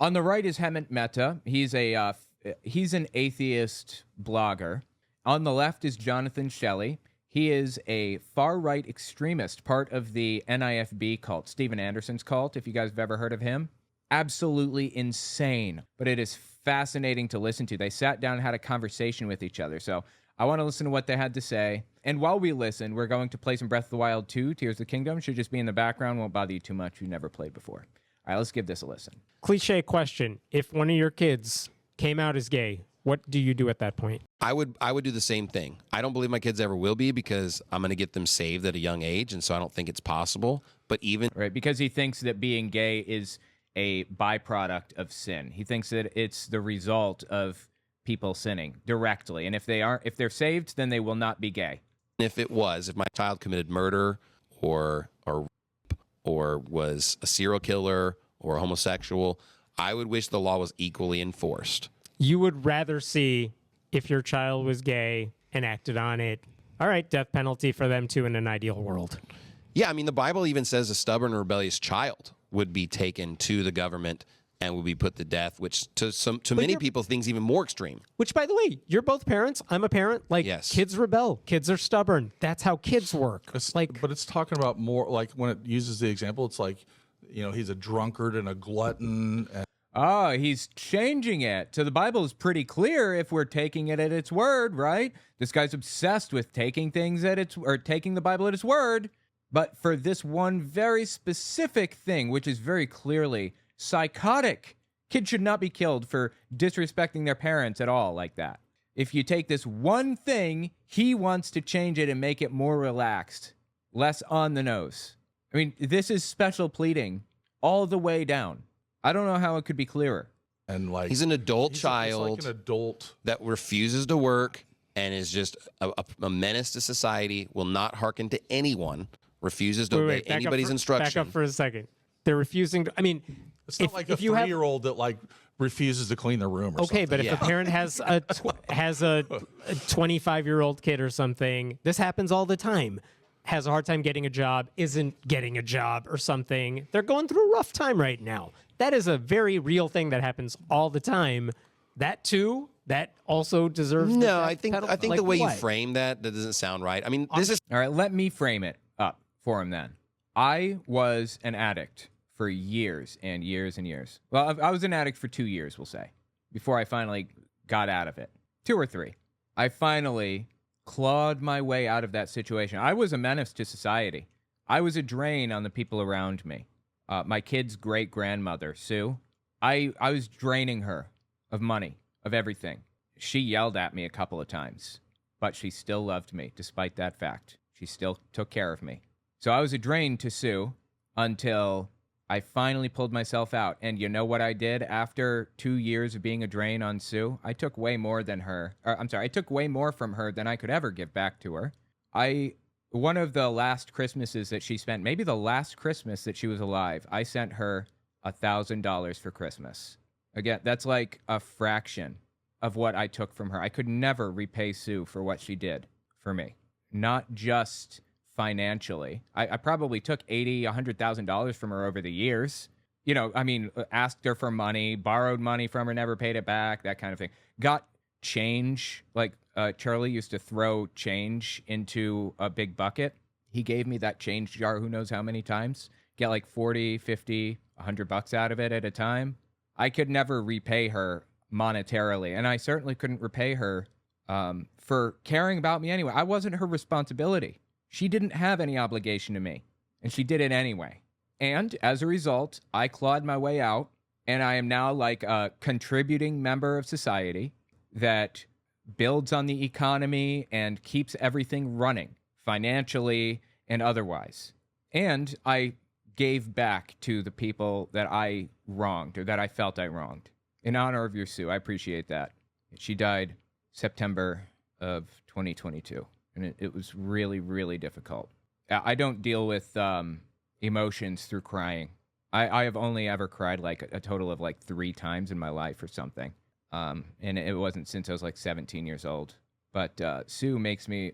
On the right is Hemant Mehta. He's an atheist blogger. On the left is Jonathan Shelley. He is a far-right extremist, part of the NIFB cult, Steven Anderson's cult, if you guys have ever heard of him. Absolutely insane, but it is fascinating to listen to. They sat down and had a conversation with each other, so I want to listen to what they had to say. And while we listen, we're going to play some Breath of the Wild 2, Tears of the Kingdom. Should just be in the background, won't bother you too much. You've never played before. All right, let's give this a listen. Cliche question. If one of your kids came out as gay, what do you do at that point? I would do the same thing. I don't believe my kids ever will be because I'm going to get them saved at a young age, and so I don't think it's possible. But even... Right, because he thinks that being gay is a byproduct of sin. He thinks that it's the result of people sinning directly. And if they're saved, then they will not be gay. If my child committed murder or was a serial killer or a homosexual, I would wish the law was equally enforced. You would rather see if your child was gay and acted on it. All right, death penalty for them too in an ideal world. Yeah, I mean, the Bible even says a stubborn or rebellious child would be taken to the government and would be put to death, which to many people things even more extreme. Which, by the way, you're both parents. I'm a parent. Like, yes. Kids rebel. Kids are stubborn. That's how kids work. But it's talking about more, like when it uses the example, it's like, he's a drunkard and a glutton. Oh, he's changing it. So the Bible is pretty clear if we're taking it at its word, right? This guy's obsessed with taking taking the Bible at its word. But for this one very specific thing, which is very clearly psychotic, kids should not be killed for disrespecting their parents at all like that. If you take this one thing, he wants to change it and make it more relaxed, less on the nose. I mean, this is special pleading all the way down. I don't know how it could be clearer. And he's an adult child, like an adult that refuses to work and is just a menace to society, will not hearken to anyone, refuses to obey anybody's instruction. Back up for a second. They're refusing to, I mean, it's not like a 3-year-old that refuses to clean their room or something. Okay, but if a parent has a 25-year-old kid or something, this happens all the time. Has a hard time getting a job, isn't getting a job or something. They're going through a rough time right now. That is a very real thing that happens all the time. That too, that also deserves the I think the way you frame that doesn't sound right. I mean, this is... All right, let me frame it up for him then. I was an addict for years and years and years. Well, I was an addict for 2 years, we'll say, before I finally got out of it. 2 or 3. I finally clawed my way out of that situation. I was a menace to society. I was a drain on the people around me. My kid's great-grandmother, Sue, I was draining her of money, of everything. She yelled at me a couple of times, but she still loved me, despite that fact. She still took care of me. So I was a drain to Sue until I finally pulled myself out. And you know what I did after 2 years of being a drain on Sue? I took way more than her. I took way more from her than I could ever give back to her. One of the last Christmases that she spent, maybe the last Christmas that she was alive, I sent her $1,000 for Christmas. Again, that's like a fraction of what I took from her. I could never repay Sue for what she did for me. Not just financially. I probably took $100,000 from her over the years. Asked her for money, borrowed money from her, never paid it back, that kind of thing. Got change, like Charlie used to throw change into a big bucket. He gave me that change jar who knows how many times. Get like 40, 50, $100 out of it at a time. I could never repay her monetarily, and I certainly couldn't repay her for caring about me anyway. I wasn't her responsibility. She didn't have any obligation to me, and she did it anyway. And as a result, I clawed my way out, and I am now like a contributing member of society that builds on the economy and keeps everything running financially and otherwise. And I gave back to the people that I wronged or that I felt I wronged. In honor of your Sue, I appreciate that. She died September of 2022, and it was really, really difficult. I don't deal with emotions through crying. I have only ever cried like a total of like 3 times in my life or something. And it wasn't since I was like 17 years old. But Sue makes me,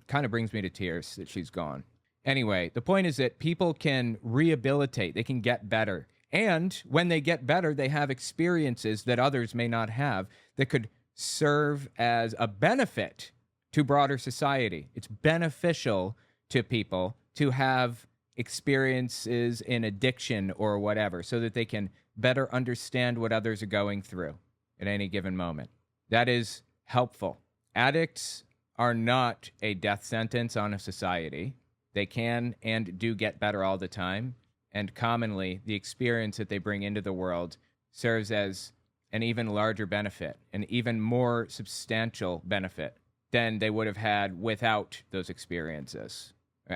kind of brings me to tears that she's gone. Anyway, the point is that people can rehabilitate. They can get better And when they get better, they have experiences that others may not have that could serve as a benefit to broader society. It's beneficial to people to have experiences in addiction or whatever so that they can better understand what others are going through at any given moment. That is helpful. Addicts are not a death sentence on a society. They can and do get better all the time. And commonly, the experience that they bring into the world serves as an even larger benefit, an even more substantial benefit than they would have had without those experiences.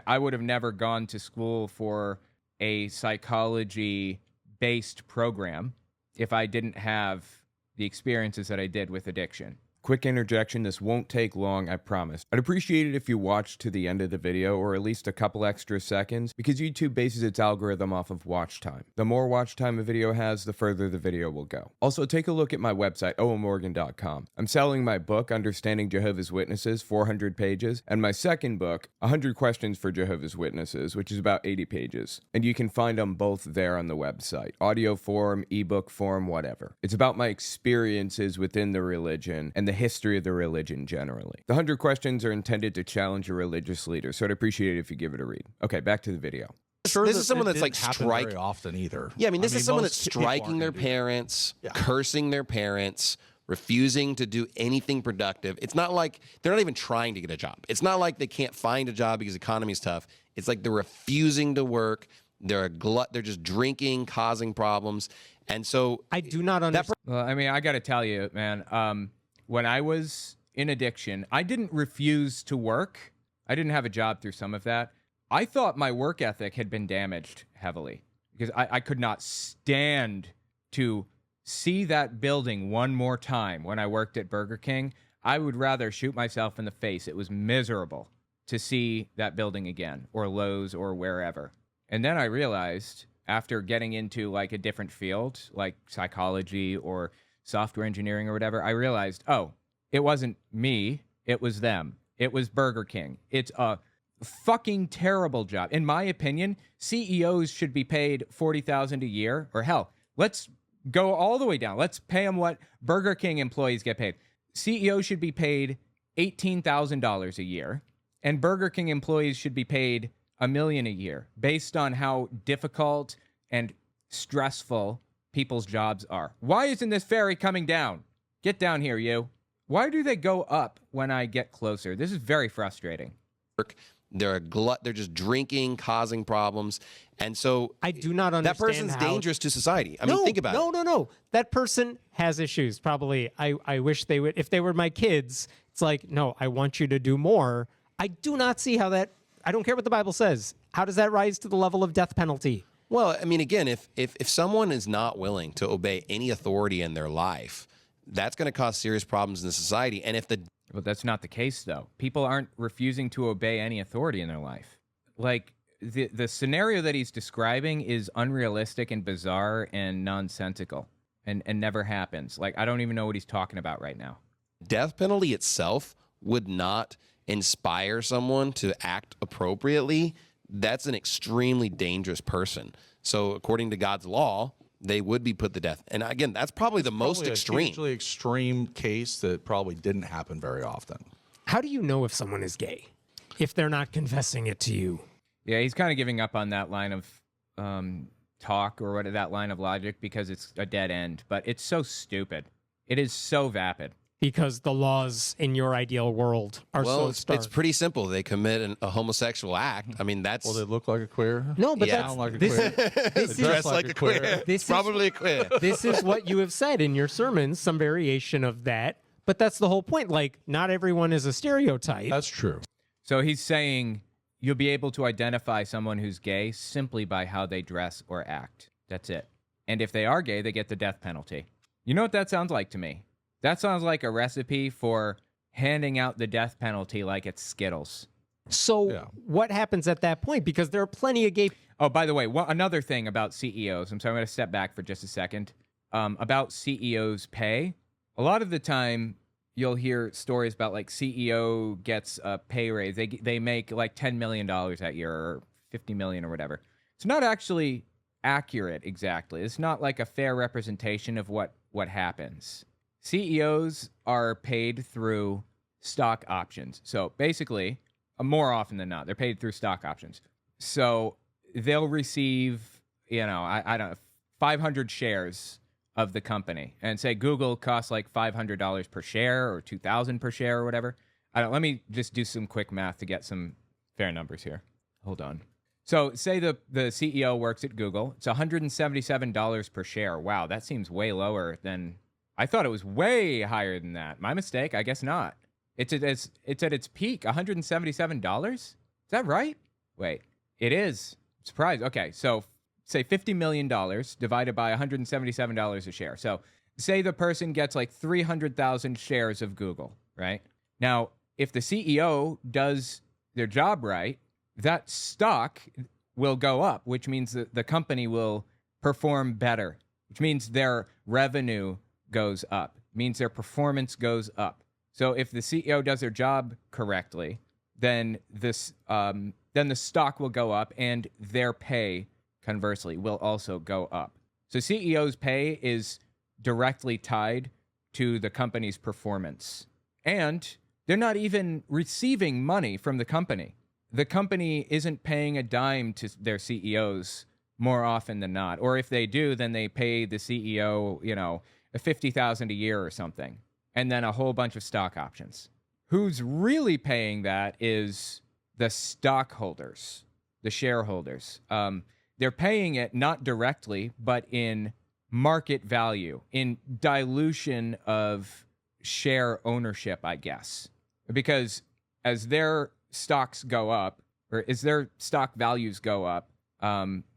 I would have never gone to school for a psychology-based program if I didn't have the experiences that I did with addiction. Quick interjection, this won't take long, I promise. I'd appreciate it if you watched to the end of the video, or at least a couple extra seconds, because YouTube bases its algorithm off of watch time. The more watch time a video has, the further the video will go. Also, take a look at my website, owenmorgan.com. I'm selling my book, Understanding Jehovah's Witnesses, 400 pages, and my second book, 100 Questions for Jehovah's Witnesses, which is about 80 pages. And you can find them both there on the website. Audio form, ebook form, whatever. It's about my experiences within the religion and the history of the religion generally. The 100 questions are intended to challenge a religious leader, so I'd appreciate it if you give it a read. Okay, back to the video. This is someone that's like very often either. Yeah, I mean, this is someone that's most people aren't striking their gonna do that. parents, cursing their parents, refusing to do anything productive. It's not like they're not even trying to get a job. It's not like they can't find a job because the economy's tough. It's like they're refusing to work. They're a glut. They're just drinking, causing problems. And so I do not understand. Well, I mean, I got to tell you, man, when I was in addiction, I didn't refuse to work. I didn't have a job through some of that. I thought my work ethic had been damaged heavily because I could not stand to see that building one more time when I worked at Burger King. I would rather shoot myself in the face. It was miserable to see that building again, or Lowe's or wherever. And then I realized, after getting into like a different field, like psychology or software engineering or whatever, I realized, oh, it wasn't me, it was them. It was Burger King. It's a fucking terrible job. In my opinion, CEOs should be paid $40,000 a year, or hell, let's go all the way down. Let's pay them what Burger King employees get paid. CEOs should be paid $18,000 a year, and Burger King employees should be paid $1 million a year, based on how difficult and stressful people's jobs are. Why isn't this ferry coming down? Get down here, you. Why do they go up when I get closer? This is very frustrating. they're a glut. They're just drinking, causing problems. And so I do not understand that person's dangerous to society. I mean, think about it. No. That person has issues. Probably. I wish they would. If they were my kids, it's like, no, I want you to do more. I do not see how that. I don't care what the Bible says. How does that rise to the level of death penalty? Well, I mean, again, if someone is not willing to obey any authority in their life, that's going to cause serious problems in the society. And if the But that's not the case, though. People aren't refusing to obey any authority in their life. Like, the scenario that he's describing is unrealistic and bizarre and nonsensical and never happens. Like, I don't even know what he's talking about right now. death penalty itself would not inspire someone to act appropriately, that's an extremely dangerous person. So according to God's law, they would be put to death. And again, that's probably the most extreme. A hugely extreme case that probably didn't happen very often. How do you know if someone is gay if they're not confessing it to you? Yeah, he's kind of giving up on that line of talk or what that line of logic because it's a dead end. But it's so stupid. It is so vapid. Because the laws in your ideal world are so stark. It's pretty simple. They commit a homosexual act. I mean, that's... Well, they look like a queer. No, but Yeah. that's Sound like a this, queer. this is dress like a queer. This is- Probably a queer. this is what you have said in your sermons, some variation of that. But that's the whole point. Like, not everyone is a stereotype. That's true. So he's saying you'll be able to identify someone who's gay simply by how they dress or act. That's it. And if they are gay, they get the death penalty. You know what that sounds like to me? That sounds like a recipe for handing out the death penalty like it's Skittles. So Yeah. what happens at that point? Because there are plenty of gay... Oh, by the way, another thing about CEOs. I'm going to step back for just a second. About CEOs' pay. A lot of the time, you'll hear stories about like CEO gets a pay raise. They make like $10 million that year or $50 million or whatever. It's not actually accurate exactly. It's not like a fair representation of what happens. CEOs are paid through stock options. So basically, more often than not, they're paid through stock options. So they'll receive, I don't know, 500 shares of the company, and say Google costs like $500 per share or $2,000 per share or whatever. Let me just do some quick math to get some fair numbers here. Hold on. So say the CEO works at Google. It's $177 per share. Wow, that seems way lower than I thought. It was way higher than that. My mistake. I guess not. It's at its peak, $177. Is that right? Wait, it is. Surprise. Okay, so say $50 million divided by $177 a share. So say the person gets like 300,000 shares of Google, right? Now, if the CEO does their job right, that stock will go up, which means that the company will perform better, which means their revenue goes up, means their performance goes up. So if the CEO does their job correctly, then the stock will go up, and their pay, conversely, will also go up. So CEO's pay is directly tied to the company's performance. And they're not even receiving money from the company. The company isn't paying a dime to their CEOs more often than not. Or if they do, then they pay the CEO, $50,000 a year or something, and then a whole bunch of stock options. Who's really paying that is the stockholders, the shareholders. They're paying it not directly, but in market value, in dilution of share ownership, I guess. Because as their stocks go up, or as their stock values go up,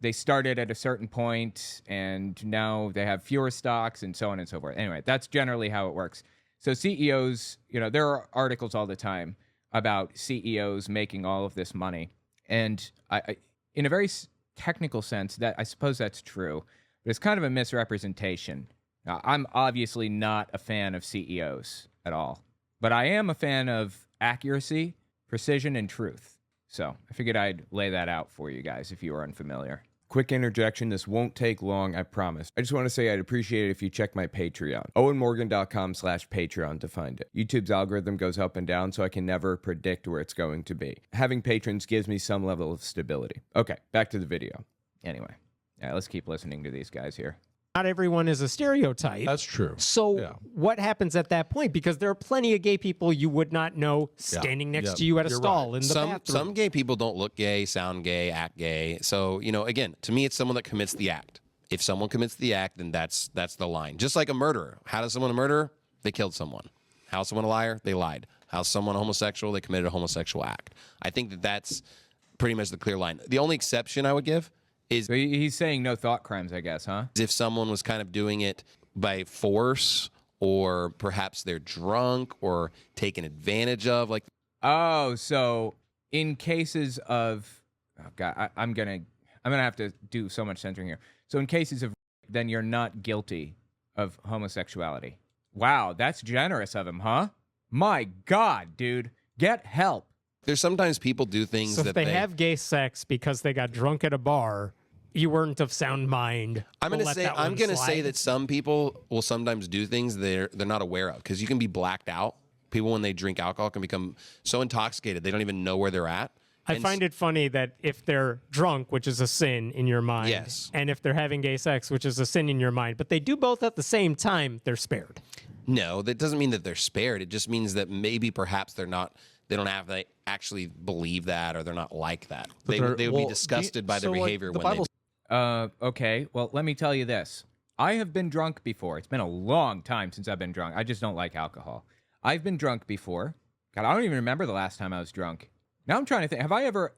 they started at a certain point, and now they have fewer stocks, and so on and so forth. Anyway, that's generally how it works. So CEOs, there are articles all the time about CEOs making all of this money. And I in a very technical sense, that I suppose that's true, but it's kind of a misrepresentation. Now, I'm obviously not a fan of CEOs at all, but I am a fan of accuracy, precision, and truth. So I figured I'd lay that out for you guys if you are unfamiliar. Quick interjection. This won't take long, I promise. I just want to say I'd appreciate it if you check my Patreon. OwenMorgan.com/Patreon to find it. YouTube's algorithm goes up and down, so I can never predict where it's going to be. Having patrons gives me some level of stability. Okay, back to the video. Anyway, let's keep listening to these guys here. Not everyone is a stereotype. That's true. So Yeah. what happens at that point? Because there are plenty of gay people you would not know standing next to you at a You're stall right. in the bathroom. Some gay people don't look gay, sound gay, act gay. So, again, to me, it's someone that commits the act. If someone commits the act, then that's the line. Just like a murderer. How does someone murder? They killed someone. How is someone a liar? They lied. How is someone homosexual? They committed a homosexual act. I think that's pretty much the clear line. The only exception I would give is So he's saying no thought crimes, I guess, huh? if someone was kind of doing it by force, or perhaps they're drunk or taken advantage of. Like, Oh, so in cases of, oh God, I'm gonna have to do so much censoring here. So in cases of, then you're not guilty of homosexuality. Wow, that's generous of him, huh? My God, dude, get help. there's sometimes people do things So that if they have gay sex because they got drunk at a bar, you weren't of sound mind. I'm We'll gonna let say that I'm one gonna say slide. that some people will sometimes do things they're not aware of, because you can be blacked out. People, when they drink alcohol, can become so intoxicated they don't even know where they're at. I find it funny that if they're drunk, which is a sin in your mind, Yes. and if they're having gay sex, which is a sin in your mind, but they do both at the same time, they're spared. No, that doesn't mean that they're spared. It just means that maybe perhaps they don't have to actually believe that, or they're not like that. They would be disgusted by their behavior when they. Okay, well, let me tell you this. I have been drunk before. It's been a long time since I've been drunk. I just don't like alcohol. I've been drunk before. God, I don't even remember the last time I was drunk. Now I'm trying to think.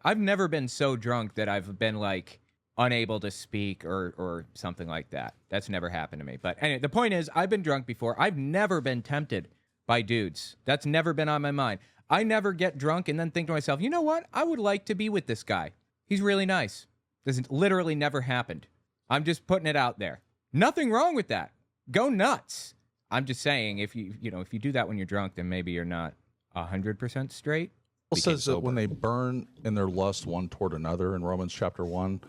I've never been so drunk that I've been like unable to speak or something like that. That's never happened to me. But anyway, the point is, I've been drunk before. I've never been tempted by dudes. That's never been on my mind. I never get drunk and then think to myself, you know what? I would like to be with this guy. He's really nice. This literally never happened. I'm just putting it out there. Nothing wrong with that. Go nuts. I'm just saying, if you do that when you're drunk, then maybe you're not 100% straight. It says that when they burn in their lust one toward another in Romans chapter 1,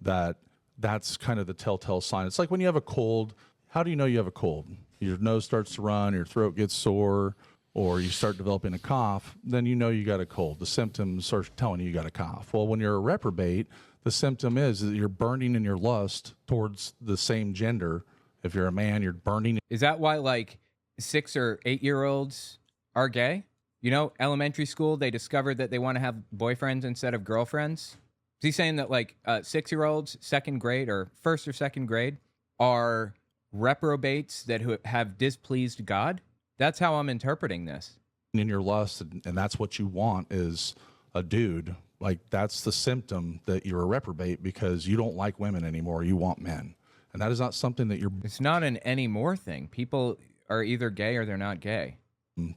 that that's kind of the telltale sign. It's like when you have a cold. How do you know you have a cold? Your nose starts to run, your throat gets sore, or you start developing a cough, then you know you got a cold. The symptoms are telling you got a cough. Well, when you're a reprobate, the symptom is that you're burning in your lust towards the same gender. If you're a man, you're burning. Is that why like 6 or 8-year-olds are gay? You know, elementary school, they discovered that they want to have boyfriends instead of girlfriends. Is he saying that like 6-year-olds, second grade or first or second grade, are reprobates that who have displeased God? That's how I'm interpreting this. In your lust, and that's what you want is a dude. Like, that's the symptom that you're a reprobate, because you don't like women anymore. You want men. And that is not something that It's not an anymore thing. People are either gay or they're not gay.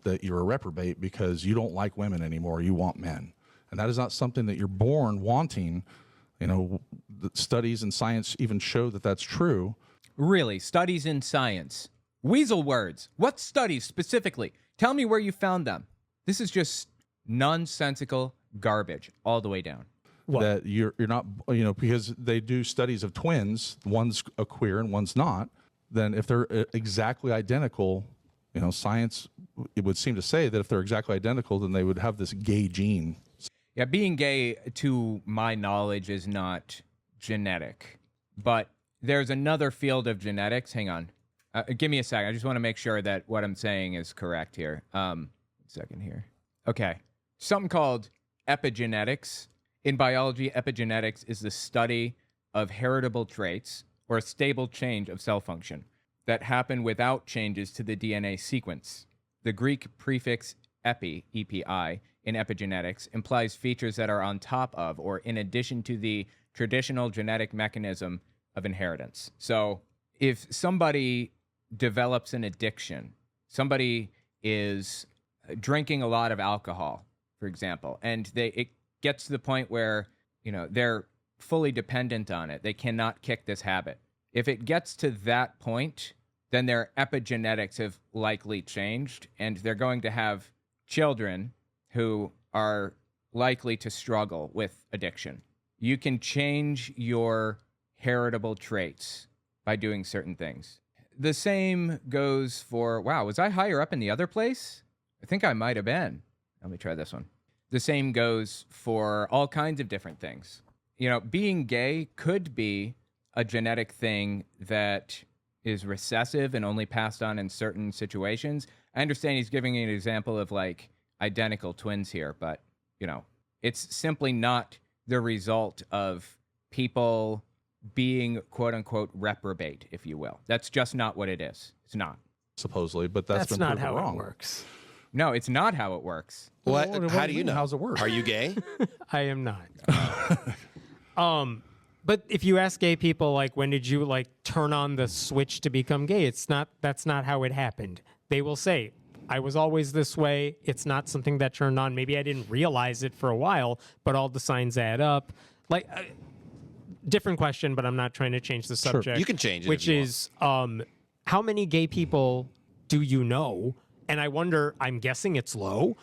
that you're a reprobate because you don't like women anymore. You want men. And that is not something that you're born wanting. You know, the studies and science even show that that's true. Really? Studies in science? Weasel words. What studies specifically? Tell me where you found them. This is just nonsensical garbage all the way down. What? That you're not, you know, because they do studies of twins, one's a queer and one's not, then if they're exactly identical, you know, science, it would seem to say that if they're exactly identical, then they would have this gay gene. Yeah, being gay, to my knowledge, is not genetic. But there's another field of genetics. Hang on. Give me a second. I just want to make sure that what I'm saying is correct here. Second here. Okay. Something called epigenetics. In biology, epigenetics is the study of heritable traits or a stable change of cell function that happen without changes to the DNA sequence. The Greek prefix epi, EPI, in epigenetics implies features that are on top of or in addition to the traditional genetic mechanism of inheritance. So if somebody develops an addiction, somebody is drinking a lot of alcohol, for example, and it gets to the point where, you know, they're fully dependent on it. They cannot kick this habit. If it gets to that point, then their epigenetics have likely changed, and they're going to have children who are likely to struggle with addiction. You can change your heritable traits by doing certain things. The same goes for, wow, was I higher up in the other place? I think I might have been. Let me try this one. The same goes for all kinds of different things. You know, being gay could be a genetic thing that is recessive and only passed on in certain situations. I understand he's giving an example of like identical twins here, but, you know, it's simply not the result of people being quote unquote reprobate, if you will. That's just not what it is. It's not. Supposedly, but that's been not proven how wrong. it works. No, it's not how it works. What? How do you know? How's it work? Are you gay? I am not. But if you ask gay people, like, when did you like turn on the switch to become gay? That's not how it happened. They will say, I was always this way. It's not something that turned on. Maybe I didn't realize it for a while, but all the signs add up. Like, different question, but I'm not trying to change the subject. You can change it if Which you is, how many gay people do you know? And I wonder, I'm guessing it's low.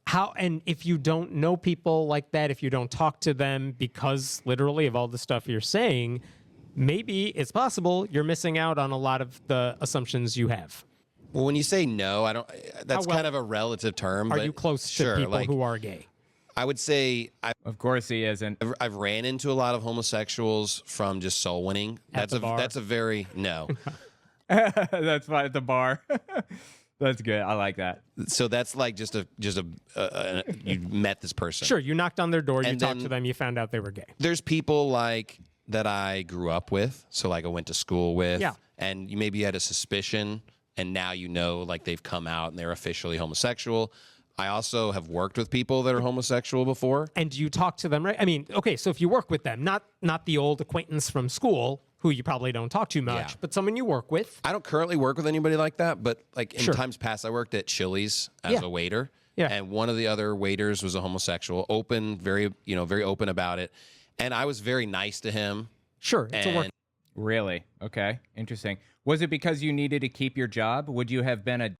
How, and if you don't know people like that, if you don't talk to them because literally of all the stuff you're saying, maybe it's possible you're missing out on a lot of the assumptions you have. Well, when you say no, I don't. That's well kind of a relative term. Are but you close sure, to people like, who are gay? I would say Of course he isn't. I've ran into a lot of homosexuals from just soul winning. the bar? That's a very no. That's fine at the bar. That's good. I like that. So that's like just a you met this person. Sure, you knocked on their door, you And talked then- to them, you found out they were gay. There's people like that I grew up with, so like I went to school with, Yeah. and you maybe had a suspicion, and now you know like they've come out and they're officially homosexual. I also have worked with people that are homosexual before. And you talk to them, right? I mean, okay, so if you work with them, not the old acquaintance from school who you probably don't talk to much, Yeah. but someone you work with. I don't currently work with anybody like that, but like in Sure. times past, I worked at Chili's as Yeah. a waiter. Yeah. And one of the other waiters was a homosexual, very open about it. And I was very nice to him. Sure, it's a work. And Really? Okay. Interesting. Was it because you needed to keep your job? Would you have been a...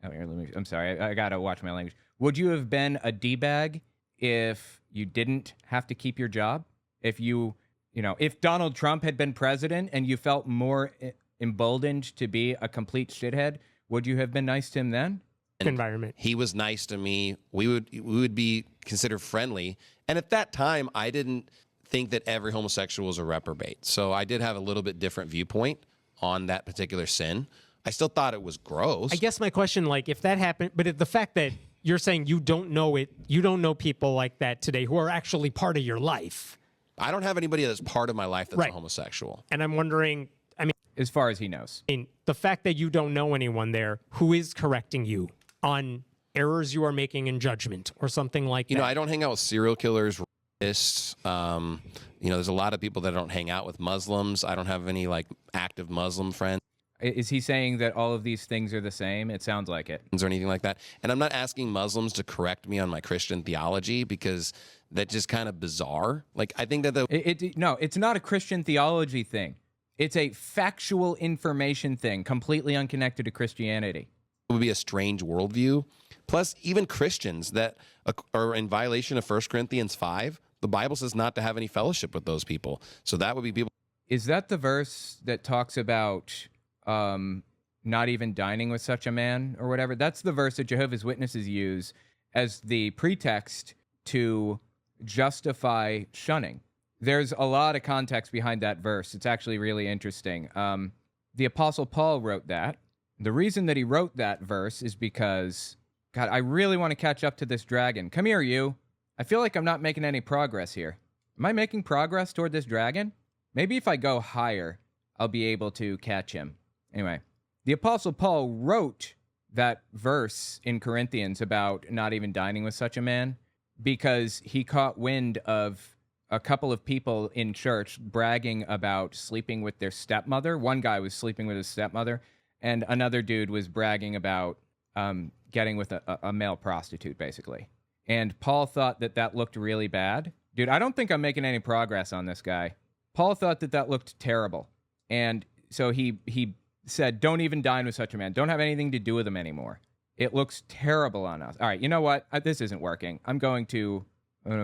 Oh, here, I'm sorry. I got to watch my language. Would you have been a D-bag if you didn't have to keep your job? If you if Donald Trump had been president and you felt more emboldened to be a complete shithead, would you have been nice to him then? Environment. He was nice to me. We would be considered friendly. And at that time, I didn't think that every homosexual was a reprobate. So I did have a little bit different viewpoint on that particular sin. I still thought it was gross. I guess my question, like, if that happened, but the fact that you're saying you don't know people like that today who are actually part of your life. I don't have anybody that's part of my life that's Right. a homosexual. And I'm wondering, As far as he knows. the fact that you don't know anyone there who is correcting you on errors you are making in judgment or something like that. I don't hang out with serial killers, rapists. There's a lot of people that don't hang out with Muslims. I don't have any like active Muslim friends Is he saying that all of these things are the same? It sounds like it. or anything like that. And I'm not asking Muslims to correct me on my Christian theology because that's just kind of bizarre. Like, I think that No, it's not a Christian theology thing. It's a factual information thing, completely unconnected to Christianity. would be a strange worldview. Plus, even Christians that are in violation of 1 Corinthians 5, the Bible says not to have any fellowship with those people. So that would be people. Is that the verse that talks about not even dining with such a man or whatever? That's the verse that Jehovah's Witnesses use as the pretext to justify shunning. There's a lot of context behind that verse. It's actually really interesting. The Apostle Paul wrote that. The reason that he wrote that verse is because, God, I really want to catch up to this dragon. Come here, you. I feel like I'm not making any progress here. Am I making progress toward this dragon? Maybe if I go higher, I'll be able to catch him. Anyway, the Apostle Paul wrote that verse in Corinthians about not even dining with such a man because he caught wind of a couple of people in church bragging about sleeping with their stepmother. One guy was sleeping with his stepmother, and another dude was bragging about getting with a male prostitute, basically. And Paul thought that that looked really bad. Dude, I don't think I'm making any progress on this guy. Paul thought that that looked terrible. And so he said, don't even dine with such a man. Don't have anything to do with him anymore. It looks terrible on us. All right, you know what? This isn't working. I'm going to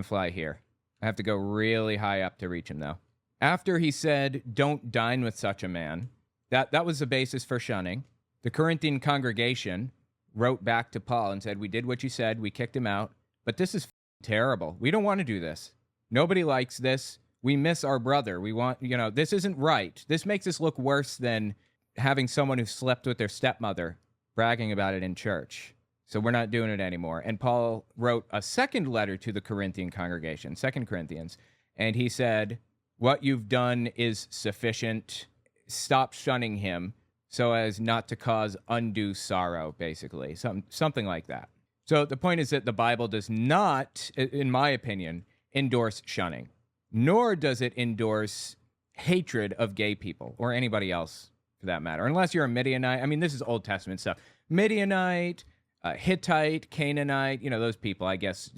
fly here. I have to go really high up to reach him, though. After he said, don't dine with such a man, that was the basis for shunning. The Corinthian congregation wrote back to Paul and said, we did what you said. We kicked him out. But this is terrible. We don't want to do this. Nobody likes this. We miss our brother. We want, this isn't right. This makes us look worse than having someone who slept with their stepmother bragging about it in church. So we're not doing it anymore. And Paul wrote a second letter to the Corinthian congregation, 2 Corinthians, and he said, what you've done is sufficient. Stop shunning him so as not to cause undue sorrow, basically, something like that. So the point is that the Bible does not, in my opinion, endorse shunning, nor does it endorse hatred of gay people or anybody else for that matter, unless you're a Midianite. I mean, this is Old Testament stuff. Midianite, Hittite, Canaanite, those people, I guess.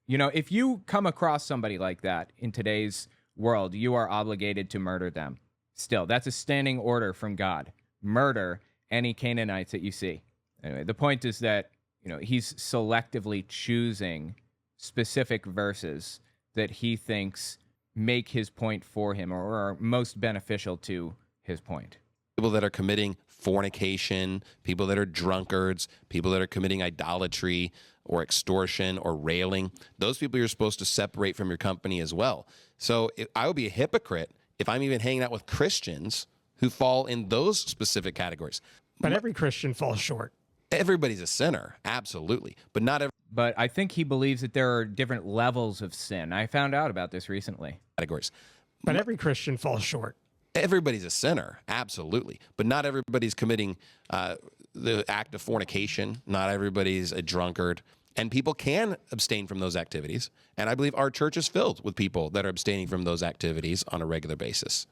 If you come across somebody like that in today's world, you are obligated to murder them. Still, that's a standing order from God. Murder any Canaanites that you see. Anyway, the point is that, he's selectively choosing specific verses that he thinks make his point for him or are most beneficial to his point. People that are committing fornication, people that are drunkards, people that are committing idolatry or extortion or railing, those people you're supposed to separate from your company as well. So I would be a hypocrite if I'm even hanging out with Christians who fall in those specific categories. But every Christian falls short. Everybody's a sinner, absolutely, but not every But I think he believes that there are different levels of sin. I found out about this recently. categories. But every Christian falls short. Everybody's a sinner, absolutely, but not everybody's committing the act of fornication. Not everybody's a drunkard, and people can abstain from those activities. And I believe our church is filled with people that are abstaining from those activities on a regular basis.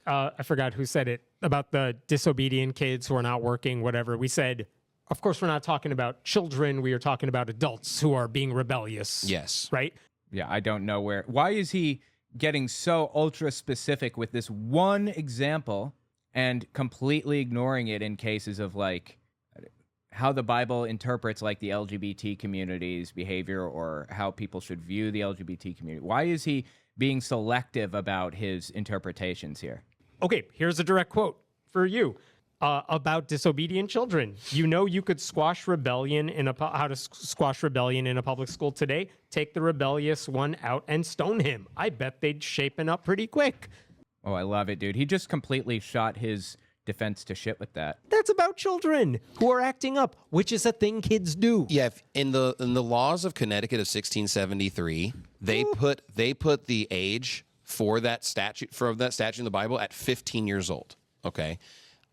I forgot who said it about the disobedient kids who are not working, whatever. We said, of course, we're not talking about children. We are talking about adults who are being rebellious. Yes. Right? Yeah, I don't know where. Why is he getting so ultra specific with this one example and completely ignoring it in cases of like how the Bible interprets like the LGBT community's behavior or how people should view the LGBT community? Why is he being selective about his interpretations here. Okay, here's a direct quote for you about disobedient children. You know, you could squash rebellion how to squash rebellion in a public school today. Take the rebellious one out and stone him. I bet they'd shapen up pretty quick. Oh, I love it, dude. He just completely shot his defense to shit with that. That's about children who are acting up, which is a thing kids do. Yeah, in the laws of Connecticut of 1673, they put the age for that statute in the Bible at 15 years old. Okay.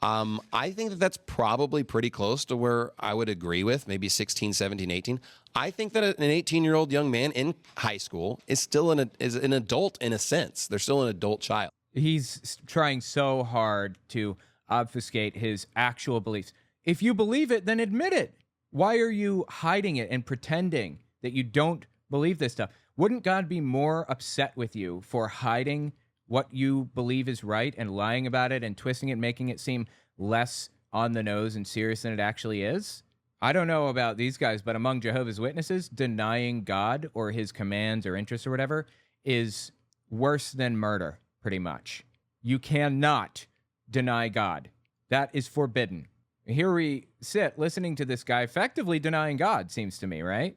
I think that's probably pretty close to where I would agree with, maybe 16, 17, 18. I think that an 18-year-old young man in high school is still an adult in a sense. They're still an adult child. He's trying so hard to obfuscate his actual beliefs. If you believe it, then admit it. Why are you hiding it and pretending that you don't believe this stuff? Wouldn't God be more upset with you for hiding what you believe is right and lying about it and twisting it, making it seem less on the nose and serious than it actually is? I don't know about these guys, but among Jehovah's Witnesses, denying God or his commands or interests or whatever is worse than murder, pretty much. You cannot deny God. That is forbidden. Here we sit listening to this guy effectively denying God, seems to me, right?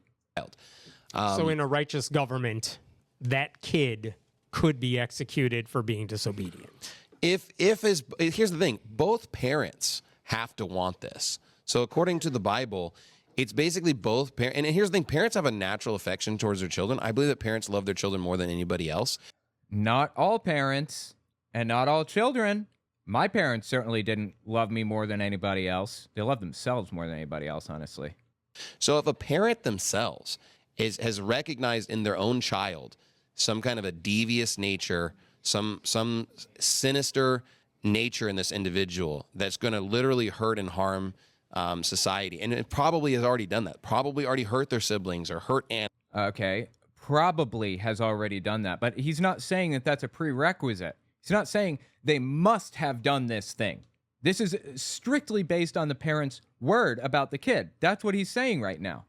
So in a righteous government, that kid could be executed for being disobedient. Here's the thing, both parents have to want this. So according to the Bible, it's basically both parents. And here's the thing, parents have a natural affection towards their children. I believe that parents love their children more than anybody else. Not all parents and not all children. My parents certainly didn't love me more than anybody else. They love themselves more than anybody else, honestly. So if a parent themselves has recognized in their own child some kind of a devious nature, some sinister nature in this individual that's going to literally hurt and harm society, and it probably has already done that, probably already hurt their siblings or hurt animals. Okay, probably has already done that, but he's not saying that that's a prerequisite. He's not saying they must have done this thing. This is strictly based on the parent's word about the kid. That's what he's saying right now.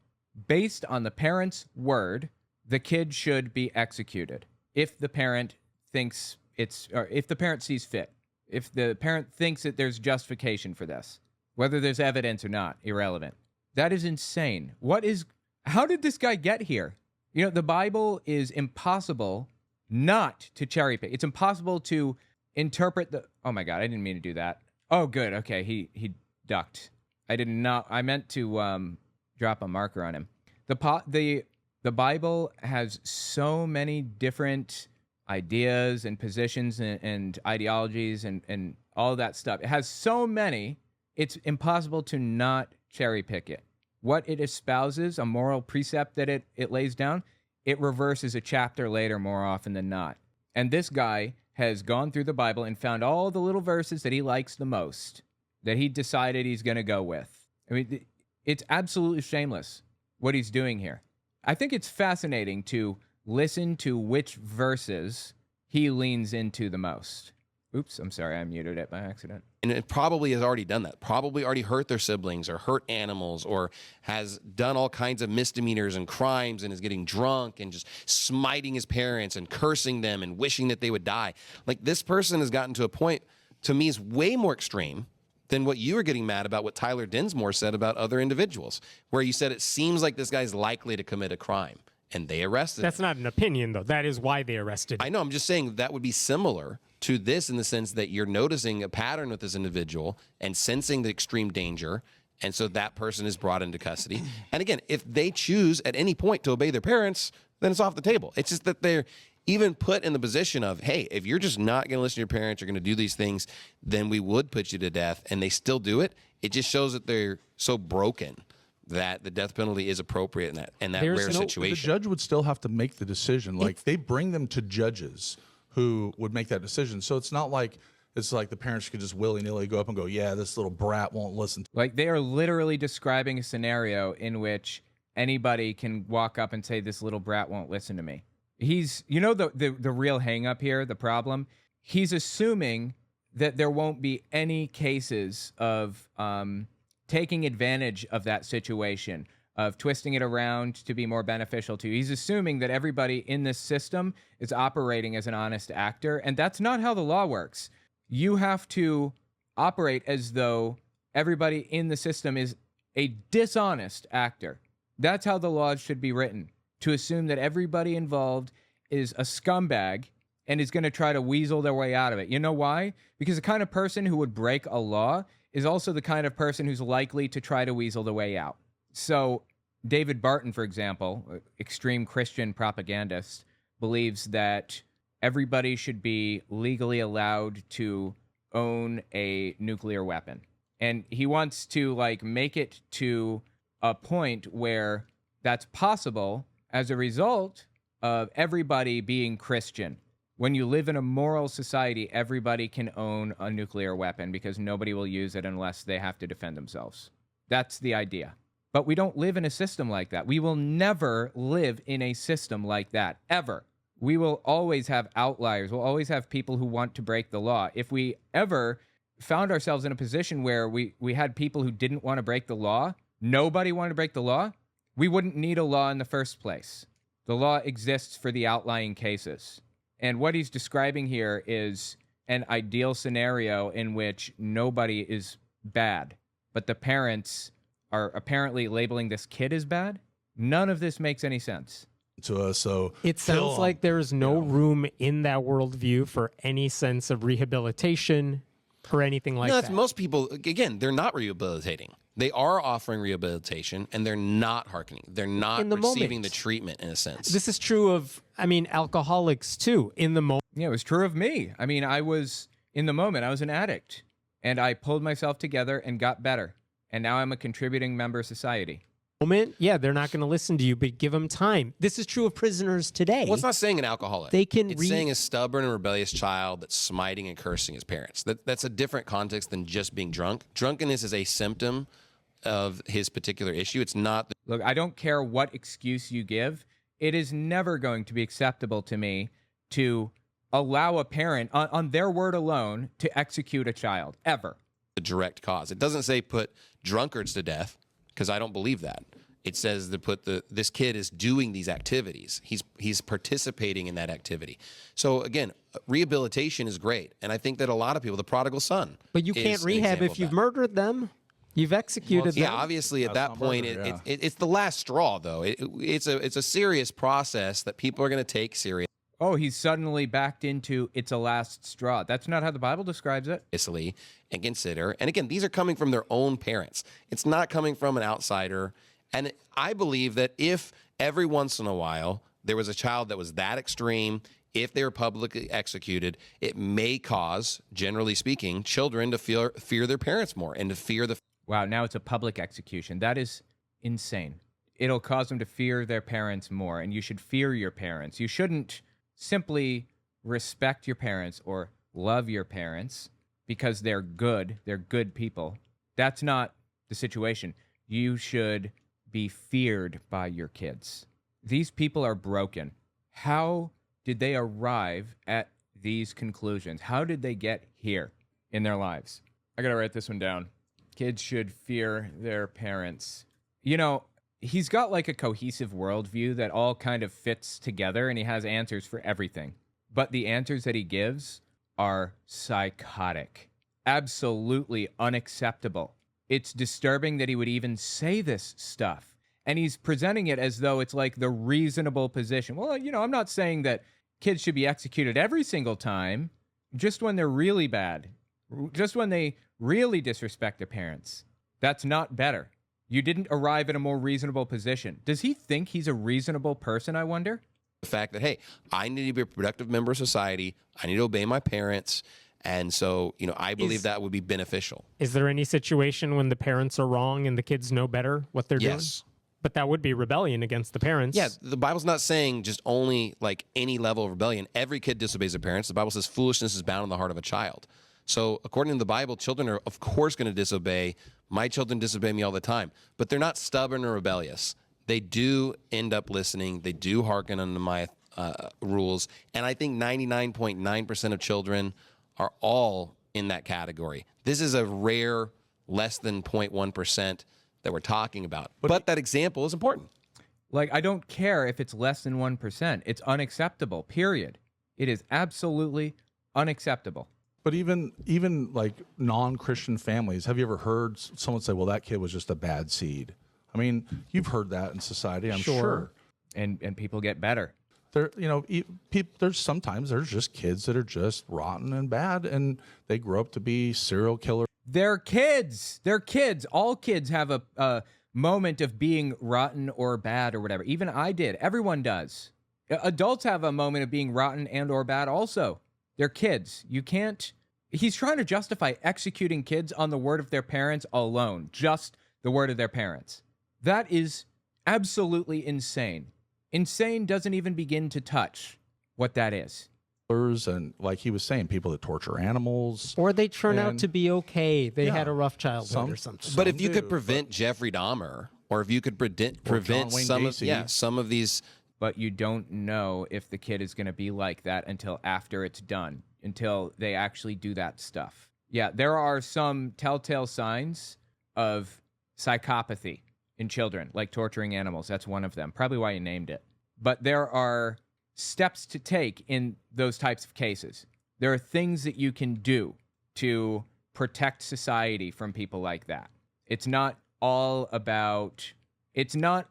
Based on the parent's word, the kid should be executed if the parent thinks or if the parent sees fit. If the parent thinks that there's justification for this, whether there's evidence or not, irrelevant. That is insane. How did this guy get here? You know, the Bible is impossible not to cherry pick. It's impossible to interpret oh my God, I didn't mean to do that. Oh, good. Okay. He ducked. I meant to, drop a marker on him. The Bible has so many different ideas and positions and ideologies and all that stuff. It has so many, it's impossible to not cherry pick it. What it espouses, a moral precept that it lays down, it reverses a chapter later more often than not. And this guy has gone through the Bible and found all the little verses that he likes the most, that he decided he's going to go with. I mean, it's absolutely shameless what he's doing here. I think it's fascinating to listen to which verses he leans into the most. Oops, I'm sorry, I muted it by accident. And it probably has already done that. Probably already hurt their siblings or hurt animals or has done all kinds of misdemeanors and crimes and is getting drunk and just smiting his parents and cursing them and wishing that they would die. Like, this person has gotten to a point, to me, is way more extreme than what you were getting mad about, what Tyler Dinsmore said about other individuals, where you said it seems like this guy's likely to commit a crime, and they arrested him. That's not an opinion, though. That is why they arrested him. I know. I'm just saying that would be similar to this in the sense that you're noticing a pattern with this individual and sensing the extreme danger, and so that person is brought into custody. And again, if they choose at any point to obey their parents, then it's off the table. It's just that they're even put in the position of, hey, if you're just not going to listen to your parents, you're going to do these things, then we would put you to death, and they still do it. It just shows that they're so broken that the death penalty is appropriate in that rare situation. The judge would still have to make the decision. Like, they bring them to judges who would make that decision. So it's not like the parents could just willy-nilly go up and go, yeah, this little brat won't listen. Like, they are literally describing a scenario in which anybody can walk up and say, this little brat won't listen to me. He's, the real hang up here, the problem, he's assuming that there won't be any cases of taking advantage of that situation, of twisting it around to be more beneficial to you. He's assuming that everybody in this system is operating as an honest actor, and that's not how the law works. You have to operate as though everybody in the system is a dishonest actor. That's how the laws should be written, to assume that everybody involved is a scumbag and is going to try to weasel their way out of it. You know why? Because the kind of person who would break a law is also the kind of person who's likely to try to weasel the way out. So David Barton, for example, extreme Christian propagandist, believes that everybody should be legally allowed to own a nuclear weapon. And he wants to make it to a point where that's possible as a result of everybody being Christian. When you live in a moral society, everybody can own a nuclear weapon because nobody will use it unless they have to defend themselves. That's the idea. But we don't live in a system like that. We will never live in a system like that, ever. We will always have outliers. We'll always have people who want to break the law. If we ever found ourselves in a position where we had people who didn't want to break the law, nobody wanted to break the law, we wouldn't need a law in the first place. The law exists for the outlying cases. And what he's describing here is an ideal scenario in which nobody is bad, but the parents are apparently labeling this kid as bad. None of this makes any sense to us. So it sounds like there's no room in that worldview for any sense of rehabilitation or anything like that. Most people, again, they're not rehabilitating. They are offering rehabilitation, and they're not hearkening. They're not receiving the treatment, in a sense. This is true of, alcoholics, too. In the moment. Yeah, it was true of me. I was, in the moment, I was an addict. And I pulled myself together and got better. And now I'm a contributing member of society. Yeah, they're not going to listen to you, but give them time. This is true of prisoners today. Well, it's not saying an alcoholic. It's saying a stubborn and rebellious child that's smiting and cursing his parents. That's a different context than just being drunk. Drunkenness is a symptom of his particular issue. It's not. Look, I don't care what excuse you give. It is never going to be acceptable to me to allow a parent, on their word alone, to execute a child, ever. The direct cause. It doesn't say put drunkards to death, because I don't believe that. It says to put this kid is doing these activities. He's participating in that activity. So again, rehabilitation is great, and I think that a lot of people, the prodigal son, but you can't rehab if you've murdered them. You've executed them. Yeah, obviously at that point, it's the last straw, though. It's a serious process that people are going to take serious. Oh, he's suddenly backed into it's a last straw. That's not how the Bible describes it. And consider. And again, these are coming from their own parents. It's not coming from an outsider. And I believe that if every once in a while there was a child that was that extreme, if they were publicly executed, it may cause, generally speaking, children to fear their parents more and to fear the... Wow, now it's a public execution. That is insane. It'll cause them to fear their parents more, and you should fear your parents. You shouldn't simply respect your parents or love your parents because they're good people. That's not the situation. You should be feared by your kids. These people are broken. How did they arrive at these conclusions? How did they get here in their lives? I gotta write this one down. Kids should fear their parents. He's got a cohesive worldview that all kind of fits together, and he has answers for everything. But the answers that he gives are psychotic. Absolutely unacceptable. It's disturbing that he would even say this stuff. And he's presenting it as though it's the reasonable position. Well, I'm not saying that kids should be executed every single time, just when they're really bad, just when they really disrespect their parents. That's not better. You didn't arrive at a more reasonable position. Does he think he's a reasonable person, I wonder? The fact that, hey, I need to be a productive member of society. I need to obey my parents. And so, I believe that would be beneficial. Is there any situation when the parents are wrong and the kids know better what they're doing? Yes. But that would be rebellion against the parents. Yeah, the Bible's not saying just only any level of rebellion. Every kid disobeys their parents. The Bible says foolishness is bound in the heart of a child. So according to the Bible, children are, of course, going to disobey. My children disobey me all the time. But they're not stubborn or rebellious. They do end up listening. They do hearken unto my rules. And I think 99.9% of children are all in that category. This is a rare, less than 0.1% that we're talking about. But that example is important. Like, I don't care if it's less than 1%. It's unacceptable, period. It is absolutely unacceptable. But even like non-Christian families, have you ever heard someone say, well, that kid was just a bad seed? I mean, you've heard that in society, I'm sure. And people get better. There, there's sometimes there's just kids that are just rotten and bad, and they grow up to be serial killers. They're kids. They're kids. All kids have a moment of being rotten or bad or whatever. Even I did. Everyone does. Adults have a moment of being rotten and or bad also. They're kids. You can't... He's trying to justify executing kids on the word of their parents alone. Just the word of their parents. That is absolutely insane. Insane doesn't even begin to touch what that is. And like he was saying, people that torture animals. Or they turn out to be okay. They had a rough childhood or something. But if you could prevent Jeffrey Dahmer, or if you could prevent some of these... But you don't know if the kid is going to be like that until after it's done, until they actually do that stuff. Yeah, there are some telltale signs of psychopathy in children, like torturing animals. That's one of them. Probably why you named it. But there are steps to take in those types of cases. There are things that you can do to protect society from people like that. It's not all about... It's not...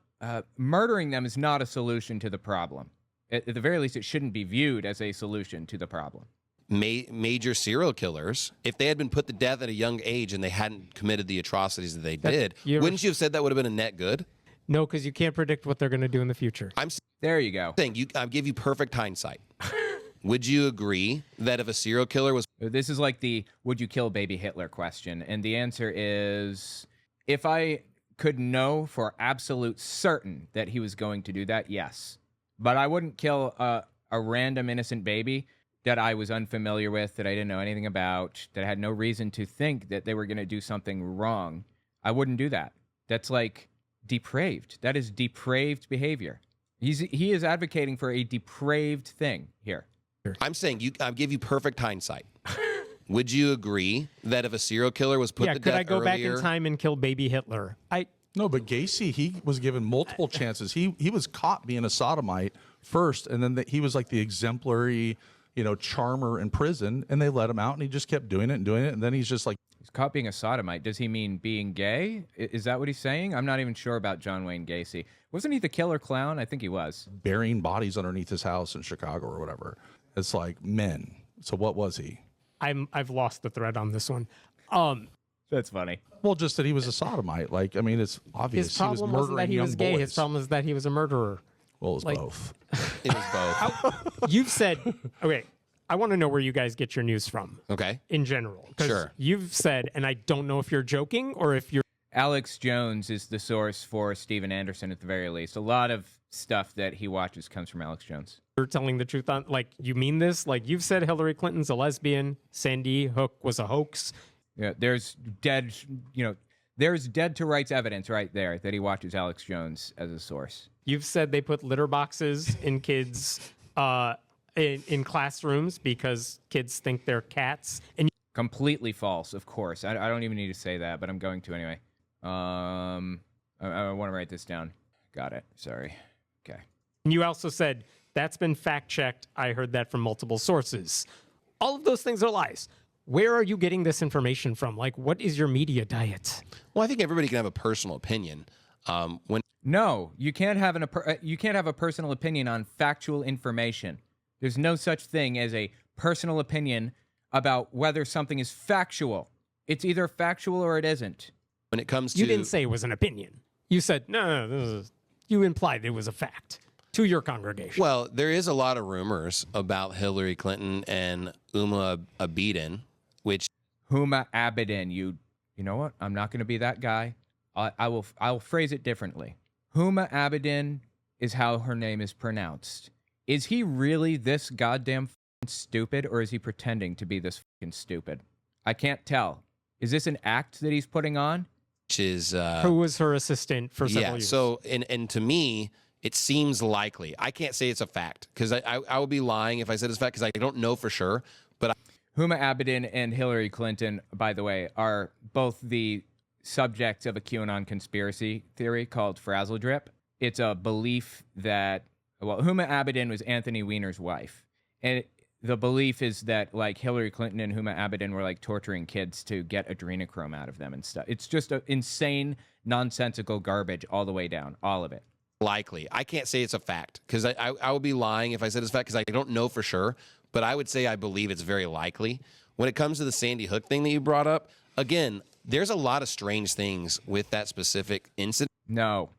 murdering them is not a solution to the problem. At the very least, it shouldn't be viewed as a solution to the problem. Major serial killers, if they had been put to death at a young age and they hadn't committed the atrocities that they did, wouldn't you have said that would have been a net good? No, because you can't predict what they're going to do in the future. There you go. I'll give you perfect hindsight. Would you agree that if a serial killer was... This is like the would you kill baby Hitler question. And the answer is, if I could know for absolute certain that he was going to do that, yes. But I wouldn't kill a random innocent baby that I was unfamiliar with, that I didn't know anything about, that I had no reason to think that they were going to do something wrong. I wouldn't do that. That's like depraved. That is depraved behavior. He is advocating for a depraved thing here. I'm saying I'll give you perfect hindsight. Would you agree that if a serial killer was put to death could I go earlier, back in time and kill baby Hitler? No, but Gacy, he was given multiple chances. He was caught being a sodomite first, and then he was like the exemplary, charmer in prison, and they let him out, and he just kept doing it, and then he's just like... He's caught being a sodomite. Does he mean being gay? Is that what he's saying? I'm not even sure about John Wayne Gacy. Wasn't he the killer clown? I think he was. Burying bodies underneath his house in Chicago or whatever. It's like men. So what was he? I've lost the thread on this one. That's funny. Well, just that he was a sodomite. Like, I mean, it's obvious. His problem wasn't that he was gay. His problem was that he was a murderer. Well, it was both. it was both. You've said, okay, I want to know where you guys get your news from. Okay. In general. 'Cause Sure. You've said, and I don't know if you're joking or if you're... Alex Jones is the source for Steven Anderson at the very least. A lot of stuff that he watches comes from Alex Jones. You're telling the truth on, like, you mean this? Like, you've said Hillary Clinton's a lesbian, Sandy Hook was a hoax. Yeah, there's dead to rights evidence right there that he watches Alex Jones as a source. You've said they put litter boxes in kids in classrooms because kids think they're cats. And completely false, of course. I don't even need to say that, but I'm going to anyway. I want to write this down. Got it. Sorry. Okay. And you also said that's been fact checked. I heard that from multiple sources. All of those things are lies. Where are you getting this information from? Like, what is your media diet? Well, I think everybody can have a personal opinion. No, you can't have a personal opinion on factual information. There's no such thing as a personal opinion about whether something is factual. It's either factual or it isn't. When it comes to... You didn't say it was an opinion. You said, no, you implied it was a fact to your congregation. Well, there is a lot of rumors about Hillary Clinton and Huma Abedin, which... Huma Abedin, you know what? I'm not going to be that guy. I'll phrase it differently. Huma Abedin is how her name is pronounced. Is he really this goddamn stupid, or is he pretending to be this fucking stupid? I can't tell. Is this an act that he's putting on? Which is... Who was her assistant for several years. So, and to me, it seems likely. I can't say it's a fact, because I would be lying if I said it's a fact, because I don't know for sure, but... Huma Abedin and Hillary Clinton, by the way, are both the subjects of a QAnon conspiracy theory called Frazzle Drip. It's a belief that, well, Huma Abedin was Anthony Weiner's wife. And the belief is that, like, Hillary Clinton and Huma Abedin were, like, torturing kids to get adrenochrome out of them and stuff. It's just a insane, nonsensical garbage all the way down, all of it. Likely. I can't say it's a fact because I would be lying if I said it's a fact because I don't know for sure. But I would say I believe it's very likely. When it comes to the Sandy Hook thing that you brought up, again, there's a lot of strange things with that specific incident. No,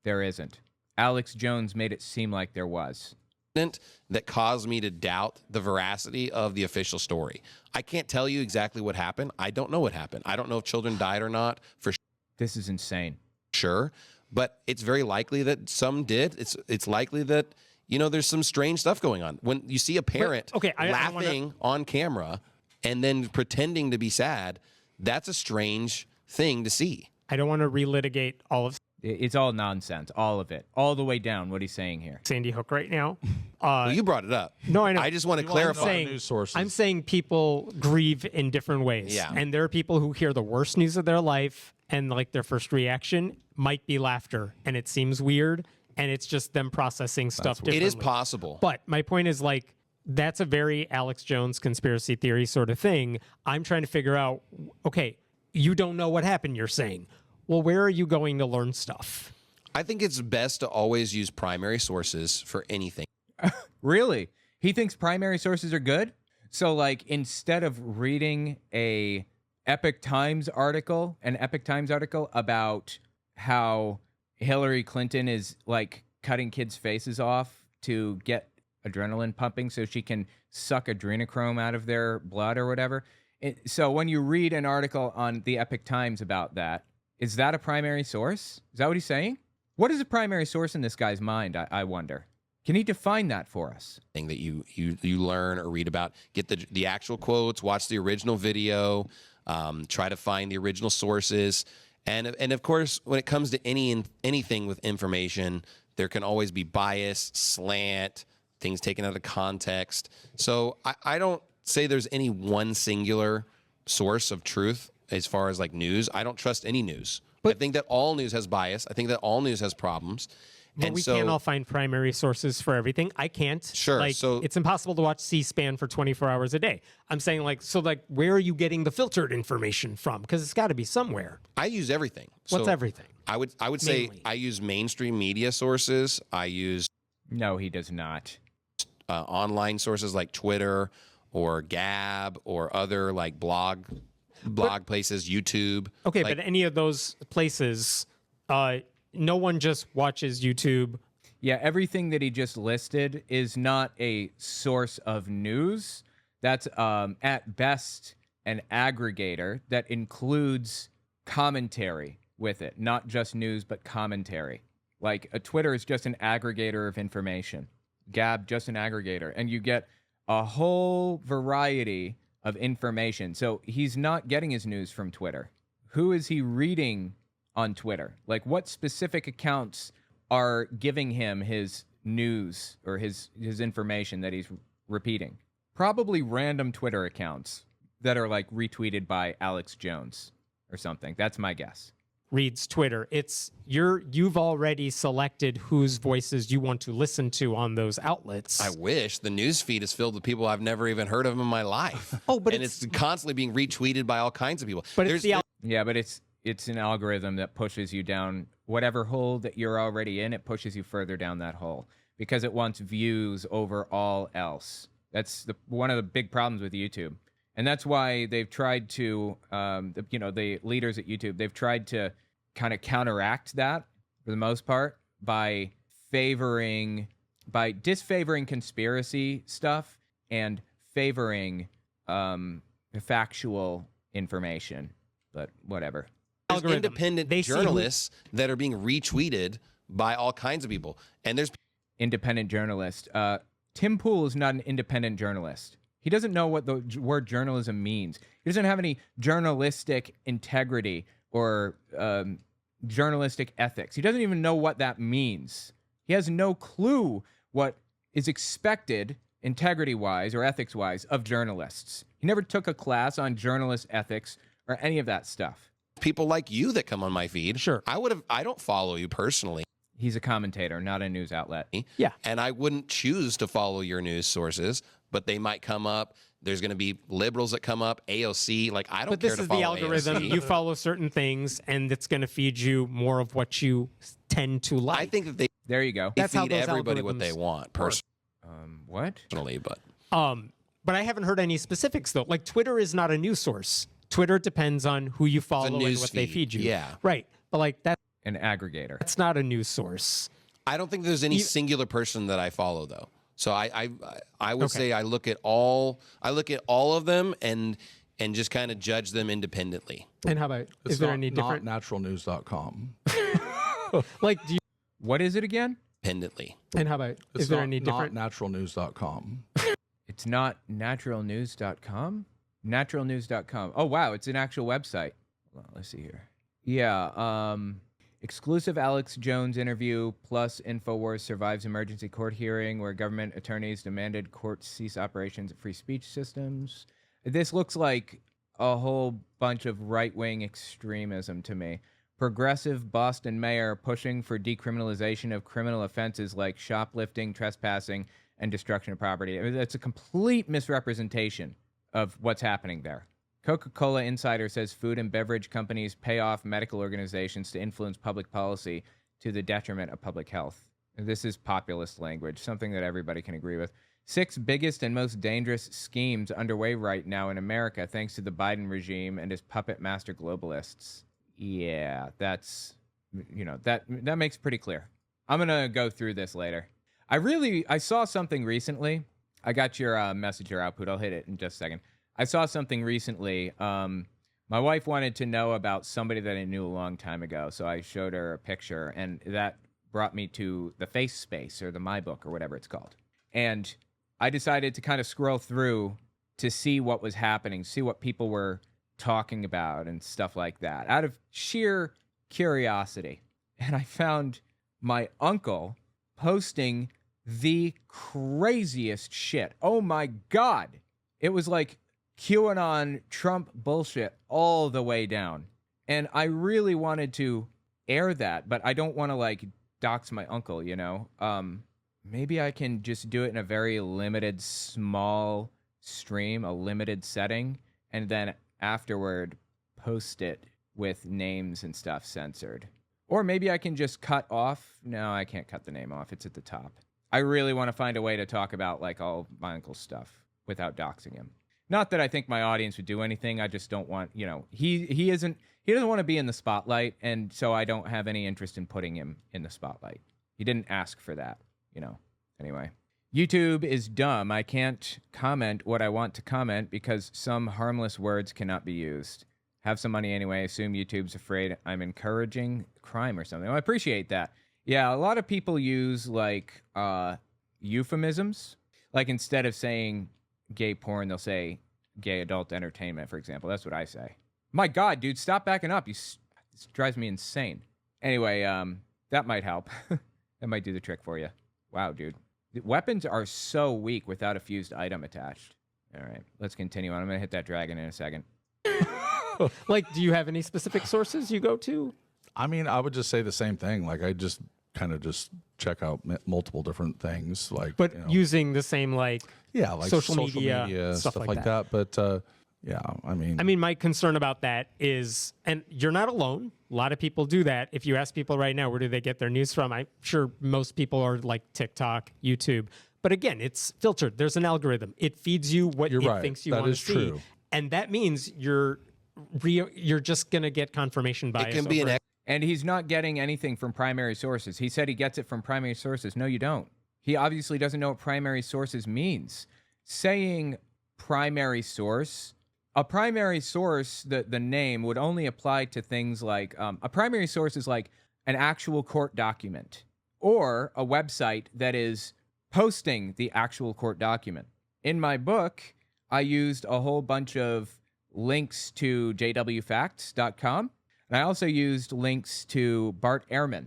there isn't. Alex Jones made it seem like there was. That caused me to doubt the veracity of the official story. I can't tell you exactly what happened. I don't know what happened. I don't know if children died or not for This is insane. sure, but it's very likely that some did. It's likely that, you know, there's some strange stuff going on. When you see a parent laughing on camera and then pretending to be sad, that's a strange thing to see. I don't want to relitigate all of It's all nonsense, all of it, all the way down. What he's saying here. Sandy Hook right now. Well, you brought it up. No, I know. I just want to You want to clarify. know news sources. I'm saying people grieve in different ways. Yeah. And there are people who hear the worst news of their life and like their first reaction might be laughter. And it seems weird. And it's just them processing stuff differently. It is possible. But my point is like, that's a very Alex Jones conspiracy theory sort of thing. I'm trying to figure out, okay, you don't know what happened, you're saying. Well, where are you going to learn stuff? I think it's best to always use primary sources for anything. Really? He thinks primary sources are good? So, like, instead of reading an Epoch Times article about how Hillary Clinton is, like, cutting kids' faces off to get adrenaline pumping so she can suck adrenochrome out of their blood or whatever. So when you read an article on the Epoch Times about that, is that a primary source? Is that what he's saying? What is a primary source in this guy's mind, I wonder? Can he define that for us? Thing that you learn or read about, get the actual quotes, watch the original video, try to find the original sources, and of course, when it comes to anything with information, there can always be bias, slant, things taken out of context. So I don't say there's any one singular source of truth as far as like news. I don't trust any news. I think that all news has bias. I think that all news has problems. But And we so, can't all find primary sources for everything. I can't. Sure, Like, so- it's impossible to watch C-SPAN for 24 hours a day. I'm saying where are you getting the filtered information from? Because it's got to be somewhere. I use everything. What's So everything? I would say Mainly. I use mainstream media sources. I use No, he does not. online sources like Twitter or Gab or other like blog places, YouTube. Okay, Like, but any of those places, no one just watches YouTube. Yeah, everything that he just listed is not a source of news. That's at best an aggregator that includes commentary with it, not just news, but commentary. Like a Twitter is just an aggregator of information. Gab, just an aggregator. And you get a whole variety of information. So he's not getting his news from Twitter. Who is he reading on Twitter? Like what specific accounts are giving him his news or his information that he's repeating? Probably random Twitter accounts that are like retweeted by Alex Jones or something. That's my guess. Reads Twitter. It's you've already selected whose voices you want to listen to on those outlets. I wish the news feed is filled with people I've never even heard of in my life. Oh, but and it's constantly being retweeted by all kinds of people. But it's the Yeah, but it's an algorithm that pushes you down whatever hole that you're already in. It pushes you further down that hole because it wants views over all else. That's one of the big problems with YouTube. And that's why they've tried to, the leaders at YouTube, they've tried to kind of counteract that for the most part by disfavoring conspiracy stuff and favoring factual information. But whatever. There's algorithm. independent They see who- journalists that are being retweeted by all kinds of people. And there's Independent journalist. Tim Pool is not an independent journalist. He doesn't know what the word journalism means. He doesn't have any journalistic integrity or journalistic ethics. He doesn't even know what that means. He has no clue what is expected integrity-wise or ethics-wise of journalists. He never took a class on journalist ethics or any of that stuff. people like you that come on my feed. Sure. I don't follow you personally. He's a commentator, not a news outlet. Yeah. And I wouldn't choose to follow your news sources, but they might come up. There's going to be liberals that come up, AOC. Like, I don't But care this to is follow the algorithm. AOC. You follow certain things, and it's going to feed you more of what you tend to like. I think that they There you go. That's how feed those everybody what algorithms they want work. What? personally, but But I haven't heard any specifics though. Like Twitter is not a news source. Twitter depends on who you follow and news what they feed. feed you. Yeah. Right. But like An aggregator. that's not a news source. I don't think there's any singular person that I follow though. So I would Okay. say I look at all of them and just kind of judge them independently. And how about It's is there not, any different not naturalnews.com. like do you What is it again? Independently. and how about It's is there not, any different not naturalnews.com. It's not naturalnews.com? Naturalnews.com. Oh, wow. It's an actual website. Hold on, let's see here. Yeah. Exclusive Alex Jones interview plus InfoWars survives emergency court hearing where government attorneys demanded courts cease operations at free speech systems. This looks like a whole bunch of right-wing extremism to me. Progressive Boston mayor pushing for decriminalization of criminal offenses like shoplifting, trespassing, and destruction of property. I mean, that's a complete misrepresentation of what's happening there. Coca-Cola Insider says food and beverage companies pay off medical organizations to influence public policy to the detriment of public health. This is populist language, something that everybody can agree with. 6 biggest and most dangerous schemes underway right now in America thanks to the Biden regime and his puppet master globalists. Yeah, that's, that makes pretty clear. I'm going to go through this later. I saw something recently. I got your messenger output. I'll hit it in just a second. I saw something recently. My wife wanted to know about somebody that I knew a long time ago, so I showed her a picture, and that brought me to the Face Space or the My Book or whatever it's called. And I decided to kind of scroll through to see what was happening, see what people were talking about and stuff like that, out of sheer curiosity. And I found my uncle posting the craziest shit. Oh my God. It was like QAnon Trump bullshit all the way down. And I really wanted to air that, but I don't want to like dox my uncle, Maybe I can just do it in a very limited, small stream, a limited setting, and then afterward post it with names and stuff censored. Or maybe I can just cut off. No, I can't cut the name off. It's at the top. I really want to find a way to talk about like all my uncle's stuff without doxing him. Not that I think my audience would do anything. I just don't want, he doesn't want to be in the spotlight, and so I don't have any interest in putting him in the spotlight. He didn't ask for that, Anyway. YouTube is dumb. I can't comment what I want to comment because some harmless words cannot be used. Have some money anyway. Assume YouTube's afraid I'm encouraging crime or something. Well, I appreciate that. Yeah, a lot of people use like euphemisms. Like instead of saying gay porn, they'll say gay adult entertainment, for example. That's what I say. My God, dude, stop backing up. This drives me insane. Anyway, that might help. That might do the trick for you. Wow, dude. The weapons are so weak without a fused item attached. All right, let's continue on. I'm going to hit that dragon in a second. like do you have any specific sources you go to? I mean, I would just say the same thing. Like, I just kind of just check out multiple different things. Like, But using the same like social media stuff like that. But yeah, I mean, my concern about that is, and you're not alone. A lot of people do that. If you ask people right now, where do they get their news from? I'm sure most people are like TikTok, YouTube. But again, it's filtered. There's an algorithm. It feeds you what it thinks you want to see. True. And that means you're just going to get confirmation bias. It can be And he's not getting anything from primary sources. He said he gets it from primary sources. No, you don't. He obviously doesn't know what primary sources means. Saying primary source, a primary source, the name would only apply to things like a primary source is like an actual court document or a website that is posting the actual court document. In my book, I used a whole bunch of links to jwfacts.com. And I also used links to Bart Ehrman.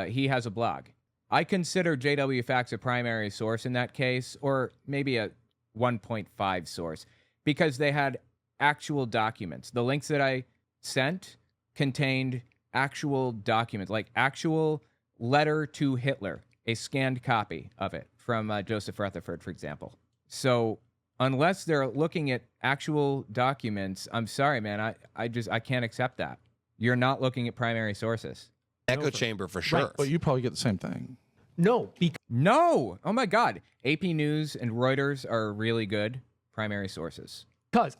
He has a blog. I consider JW Facts a primary source in that case, or maybe a 1.5 source, because they had actual documents. The links that I sent contained actual documents, like actual letter to Hitler, a scanned copy of it from Joseph Rutherford, for example. So unless they're looking at actual documents, I'm sorry, man, I can't accept that. You're not looking at primary sources. Echo chamber for sure. But you probably get the same thing. No, because No. Oh my God. AP News and Reuters are really good primary sources.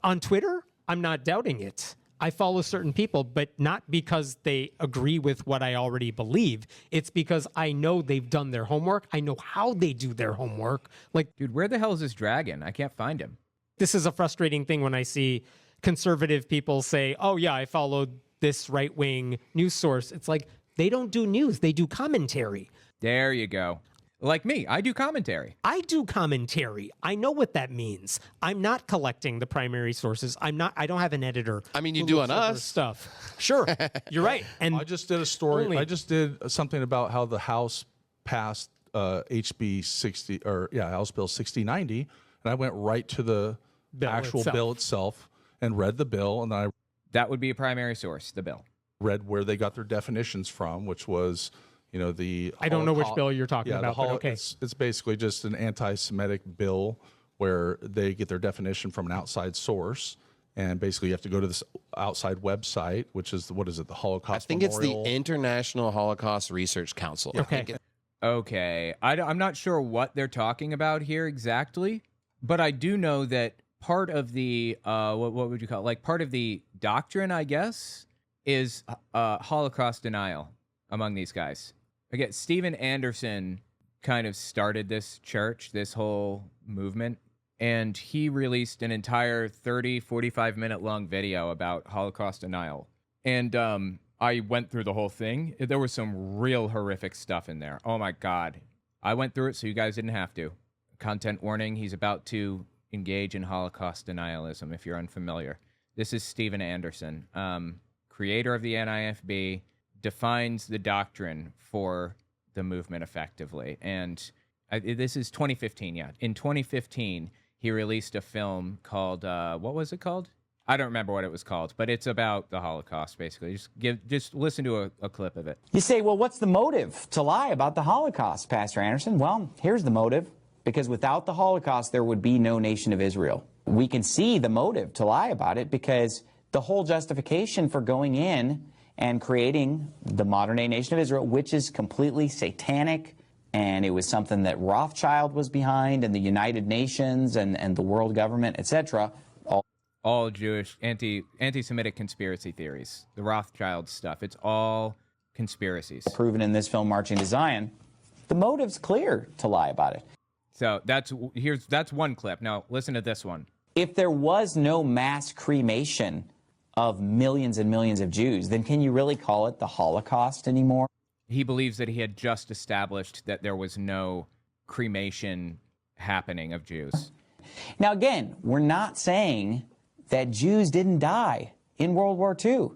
on Twitter, I'm not doubting it. I follow certain people, but not because they agree with what I already believe. It's because I know they've done their homework. I know how they do their homework. Like, Dude, where the hell is this dragon? I can't find him. this is a frustrating thing when I see conservative people say, oh, yeah, I followed this right-wing news source. It's like, they don't do news. They do commentary. There you go. Like me, I do commentary. I do commentary. I know what that means. I'm not collecting the primary sources. I don't have an editor. I mean, you who do looks on over us. Stuff. Sure. You're right. And I just did a story. Only- I just did something about how the House passed HB 60 or House Bill 6090, and I went right to the Bill actual itself. bill itself and read the bill, and then I That would be a primary source, the bill. read where they got their definitions from, which was, the I don't know which Holocaust- bill you're talking the about, but okay. It's basically just an anti-Semitic bill where they get their definition from an outside source, and basically you have to go to this outside website, which is what is it, the Holocaust I think it's the Memorial? International Holocaust Research Council. I Okay. think it- Okay. I'm not sure what they're talking about here exactly, but I do know that part of the, what would you call it? Like part of the doctrine, I guess, is Holocaust denial among these guys. Again, Steven Anderson kind of started this church, this whole movement, and he released an entire 30, 45-minute long video about Holocaust denial. And I went through the whole thing. There was some real horrific stuff in there. Oh my God. I went through it so you guys didn't have to. Content warning, he's about to engage in Holocaust denialism, if you're unfamiliar. This is Steven Anderson, creator of the NIFB, defines the doctrine for the movement effectively. And this is 2015, yeah. In 2015, he released a film called, what was it called? I don't remember what it was called, but it's about the Holocaust, basically. Just listen to a clip of it. You say, well, what's the motive to lie about the Holocaust, Pastor Anderson? Well, here's the motive. Because without the Holocaust, there would be no nation of Israel. We can see the motive to lie about it because the whole justification for going in and creating the modern-day nation of Israel, which is completely satanic, and it was something that Rothschild was behind, and the United Nations and the world government, etc., All Jewish anti-Semitic conspiracy theories, the Rothschild stuff. It's all conspiracies. proven in this film, Marching to Zion. The motive's clear to lie about it. So that's one clip. Now listen to this one. If there was no mass cremation of millions and millions of Jews, then can you really call it the Holocaust anymore? He believes that he had just established that there was no cremation happening of Jews. Now, again, we're not saying that Jews didn't die in World War II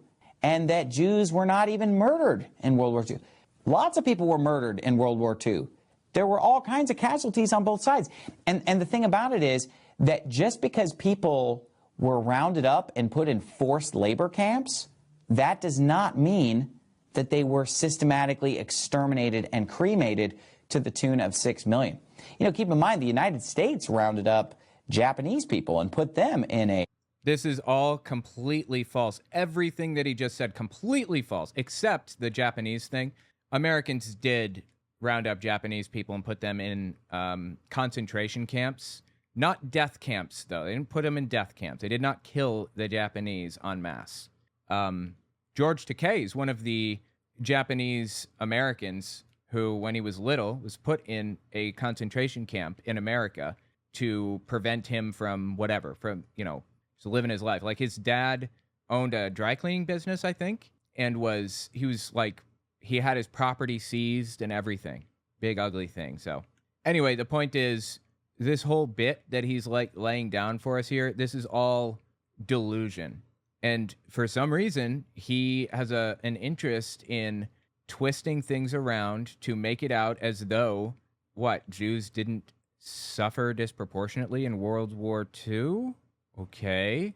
and that Jews were not even murdered in World War II. Lots of people were murdered in World War II. There were all kinds of casualties on both sides. And the thing about it is that just because people were rounded up and put in forced labor camps, that does not mean that they were systematically exterminated and cremated to the tune of 6 million. Keep in mind, the United States rounded up Japanese people and put them in a... This is all completely false. Everything that he just said, completely false, except the Japanese thing. Americans did round up Japanese people and put them in concentration camps. Not death camps, though. They didn't put them in death camps. They did not kill the Japanese en masse. George Takei is one of the Japanese Americans who, when he was little, was put in a concentration camp in America to prevent him from whatever, from, just living his life. Like his dad owned a dry cleaning business, I think, and he had his property seized and everything. Big, ugly thing. So anyway, the point is, this whole bit that he's laying down for us here, this is all delusion. And for some reason, he has an interest in twisting things around to make it out as though, Jews didn't suffer disproportionately in World War II? Okay.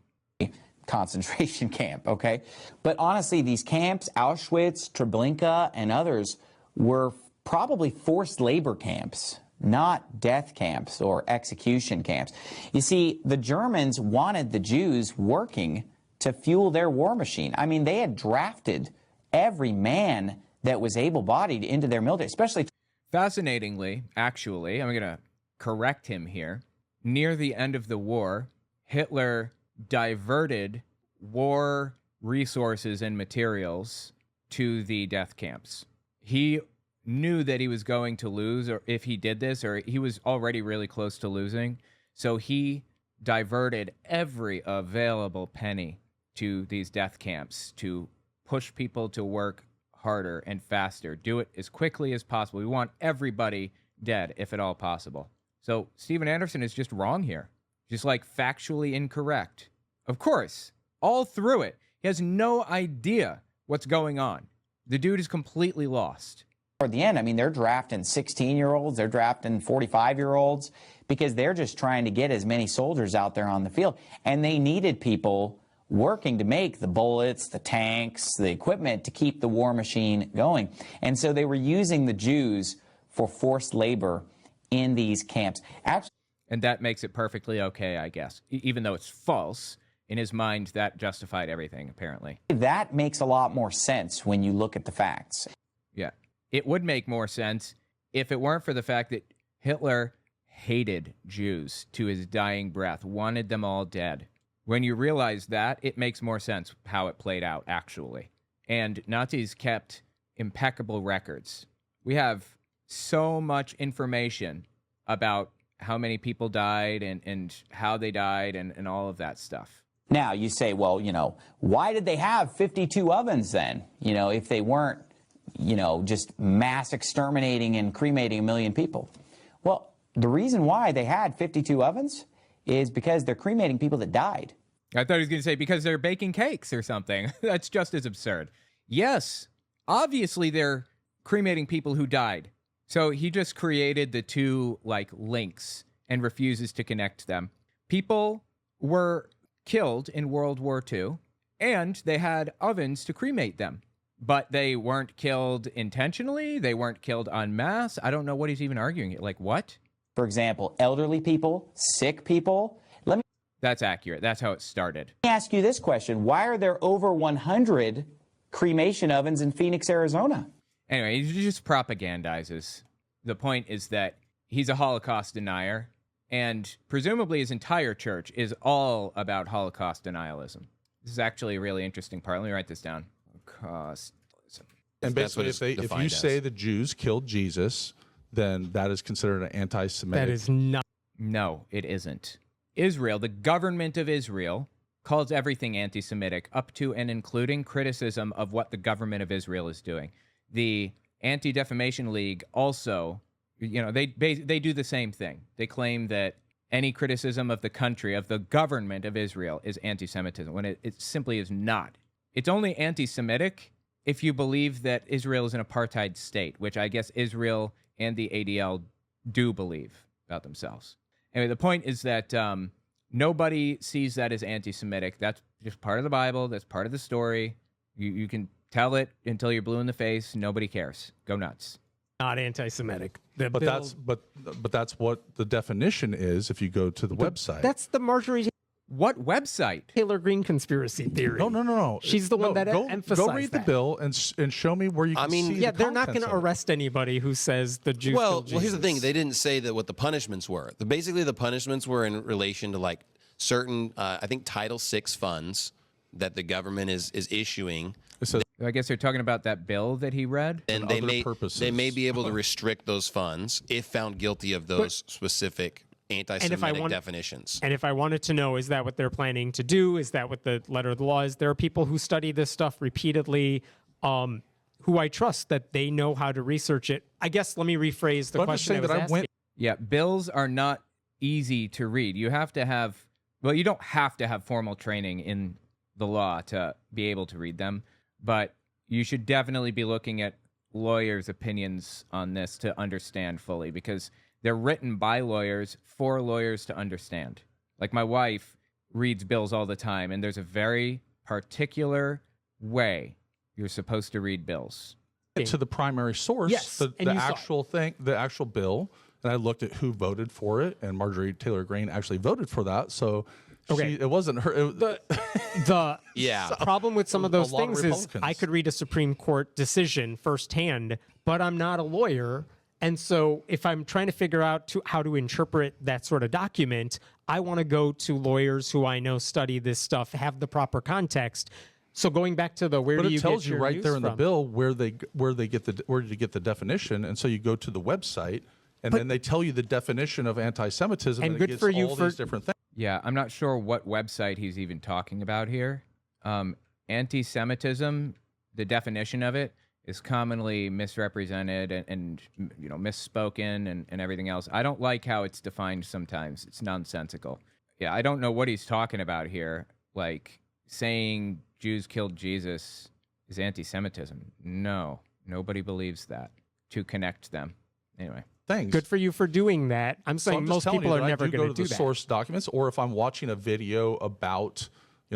concentration camp, okay? But honestly, these camps, Auschwitz, Treblinka, and others, were probably forced labor camps, not death camps or execution camps. You see, the Germans wanted the Jews working to fuel their war machine. I mean, they had drafted every man that was able-bodied into their military, especially... Fascinatingly, actually, I'm going to correct him here. Near the end of the war, Hitler diverted war resources and materials to the death camps. He knew that he was going to lose, or if he did this, or he was already really close to losing. So he diverted every available penny to these death camps to push people to work harder and faster, do it as quickly as possible. We want everybody dead, if at all possible. So Steven Anderson is just wrong here, just like factually incorrect. Of course, all through it, he has no idea what's going on. The dude is completely lost. Toward the end, I mean, they're drafting 16-year-olds, they're drafting 45-year-olds, because they're just trying to get as many soldiers out there on the field. And they needed people working to make the bullets, the tanks, the equipment to keep the war machine going. And so they were using the Jews for forced labor in these camps. And that makes it perfectly okay, I guess. Even though it's false, in his mind, that justified everything, apparently. That makes a lot more sense when you look at the facts. Yeah. It would make more sense if it weren't for the fact that Hitler hated Jews to his dying breath, wanted them all dead. When you realize that, it makes more sense how it played out, actually. And Nazis kept impeccable records. We have so much information about how many people died and how they died and all of that stuff. Now, you say, well, you know, why did they have 52 ovens then? You know, if they weren't, you know, just mass exterminating and cremating 1 million people. Well, the reason why they had 52 ovens is because they're cremating people that died. I thought he was going to say because they're baking cakes or something. That's just as absurd. Yes, obviously they're cremating people who died. So he just created the two, like, links and refuses to connect them. People were killed in World War II, and they had ovens to cremate them. But they weren't killed intentionally. They weren't killed en masse. I don't know what he's even arguing. Like, what? For example, elderly people, sick people. That's accurate. That's how it started. Let me ask you this question. Why are there over 100 cremation ovens in Phoenix, Arizona? Anyway, he just propagandizes. The point is that he's a Holocaust denier, and presumably his entire church is all about Holocaust denialism. This is actually a really interesting part. Let me write this down. Holocaust. And basically, if you say the Jews killed Jesus, then that is considered an anti-Semitic. That is not. No, it isn't. Israel, the government of Israel, calls everything anti-Semitic, up to and including criticism of what the government of Israel is doing. The Anti-Defamation League also, you know, they do the same thing. They claim that any criticism of the country, of the government of Israel, is anti-Semitism, when it simply is not. It's only anti-Semitic if you believe that Israel is an apartheid state, which I guess Israel and the ADL do believe about themselves. Anyway, the point is that nobody sees that as anti-Semitic. That's just part of the Bible. That's part of the story. You can tell it until you're blue in the face. Nobody cares. Go nuts. Not anti-Semitic. But that's what the definition is if you go to the website. That's the Marjorie What website? Taylor Greene conspiracy theory. No. She's the one that emphasized Go read that. the bill and show me where you can see Yeah, the they're not going contents to of it. arrest anybody who says the Jews killed Jesus. Well, here's the thing. They didn't say that what the punishments were. Basically, the punishments were in relation to like certain, I think, Title VI funds that the government is issuing. So I guess they're talking about that bill that he read. And other they purposes. may be able to restrict those funds if found guilty of those specific anti-Semitic definitions. And if I wanted to know, is that what they're planning to do? Is that what the letter of the law is? There are people who study this stuff repeatedly, who I trust that they know how to research it. I guess let me rephrase the But I'm just question saying I was that I asking. went. Yeah, bills are not easy to read. You have to have, well, you don't have to have formal training in the law to be able to read them, but you should definitely be looking at lawyers' opinions on this to understand fully, because they're written by lawyers for lawyers to understand. Like my wife reads bills all the time, and there's a very particular way you're supposed to read bills. To the primary source, Yes, the and you saw it. actual thing, the actual bill, and I looked at who voted for it, and Marjorie Taylor Greene actually voted for that. So it wasn't her. The Yeah. problem with some of those A lot of things is Republicans. I could read a Supreme Court decision firsthand, but I'm not a lawyer. And so if I'm trying to figure out how to interpret that sort of document, I want to go to lawyers who I know study this stuff, have the proper context. So going back to the where But do it you tells get you your right news there in the from? bill where to get the definition, and so you go to the website, and then they tell you the definition of anti-Semitism, And it good gets for you all for- these different things. Yeah, I'm not sure what website he's even talking about here. Anti-Semitism, the definition of it, is commonly misrepresented and misspoken and everything else. I don't like how it's defined sometimes. It's nonsensical. Yeah, I don't know what he's talking about here. Like saying Jews killed Jesus is anti-Semitism. No, nobody believes that. To connect them. Anyway. Things. Good for you for doing that. I'm So saying I'm just most telling people you are that never I do going go to to do the that. source documents, or if I'm watching a video about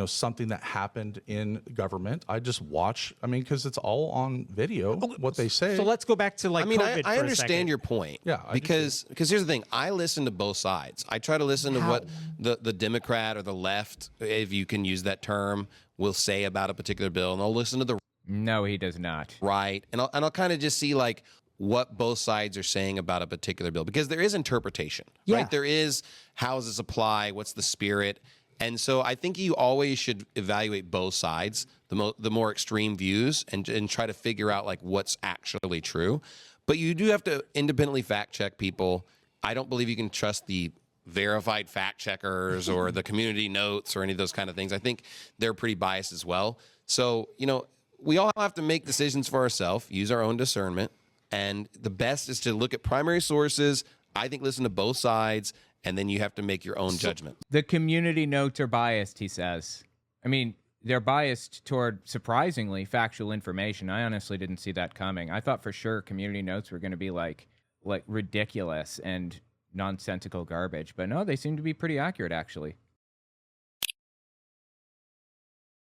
something that happened in government, I just watch. I mean, because it's all on video. What they say. So let's go back to like I mean, COVID I for a understand second. your point. Yeah, I do because here's the thing. I listen to both sides. I try to listen to what the Democrat or the left, if you can use that term, will say about a particular bill, and I'll listen to the No, he does not. right, and I'll kind of just see like what both sides are saying about a particular bill, because there is interpretation, Yeah. right? There is how does this apply? What's the spirit? And so I think you always should evaluate both sides, the more extreme views, and try to figure out like what's actually true. But you do have to independently fact check people. I don't believe you can trust the verified fact checkers or the community notes or any of those kind of things. I think they're pretty biased as well. So, we all have to make decisions for ourselves, use our own discernment. And the best is to look at primary sources. I think listen to both sides, and then you have to make your own judgment. The community notes are biased, he says. I mean, they're biased toward surprisingly factual information. I honestly didn't see that coming. I thought for sure community notes were going to be like ridiculous and nonsensical garbage. But no, they seem to be pretty accurate, actually.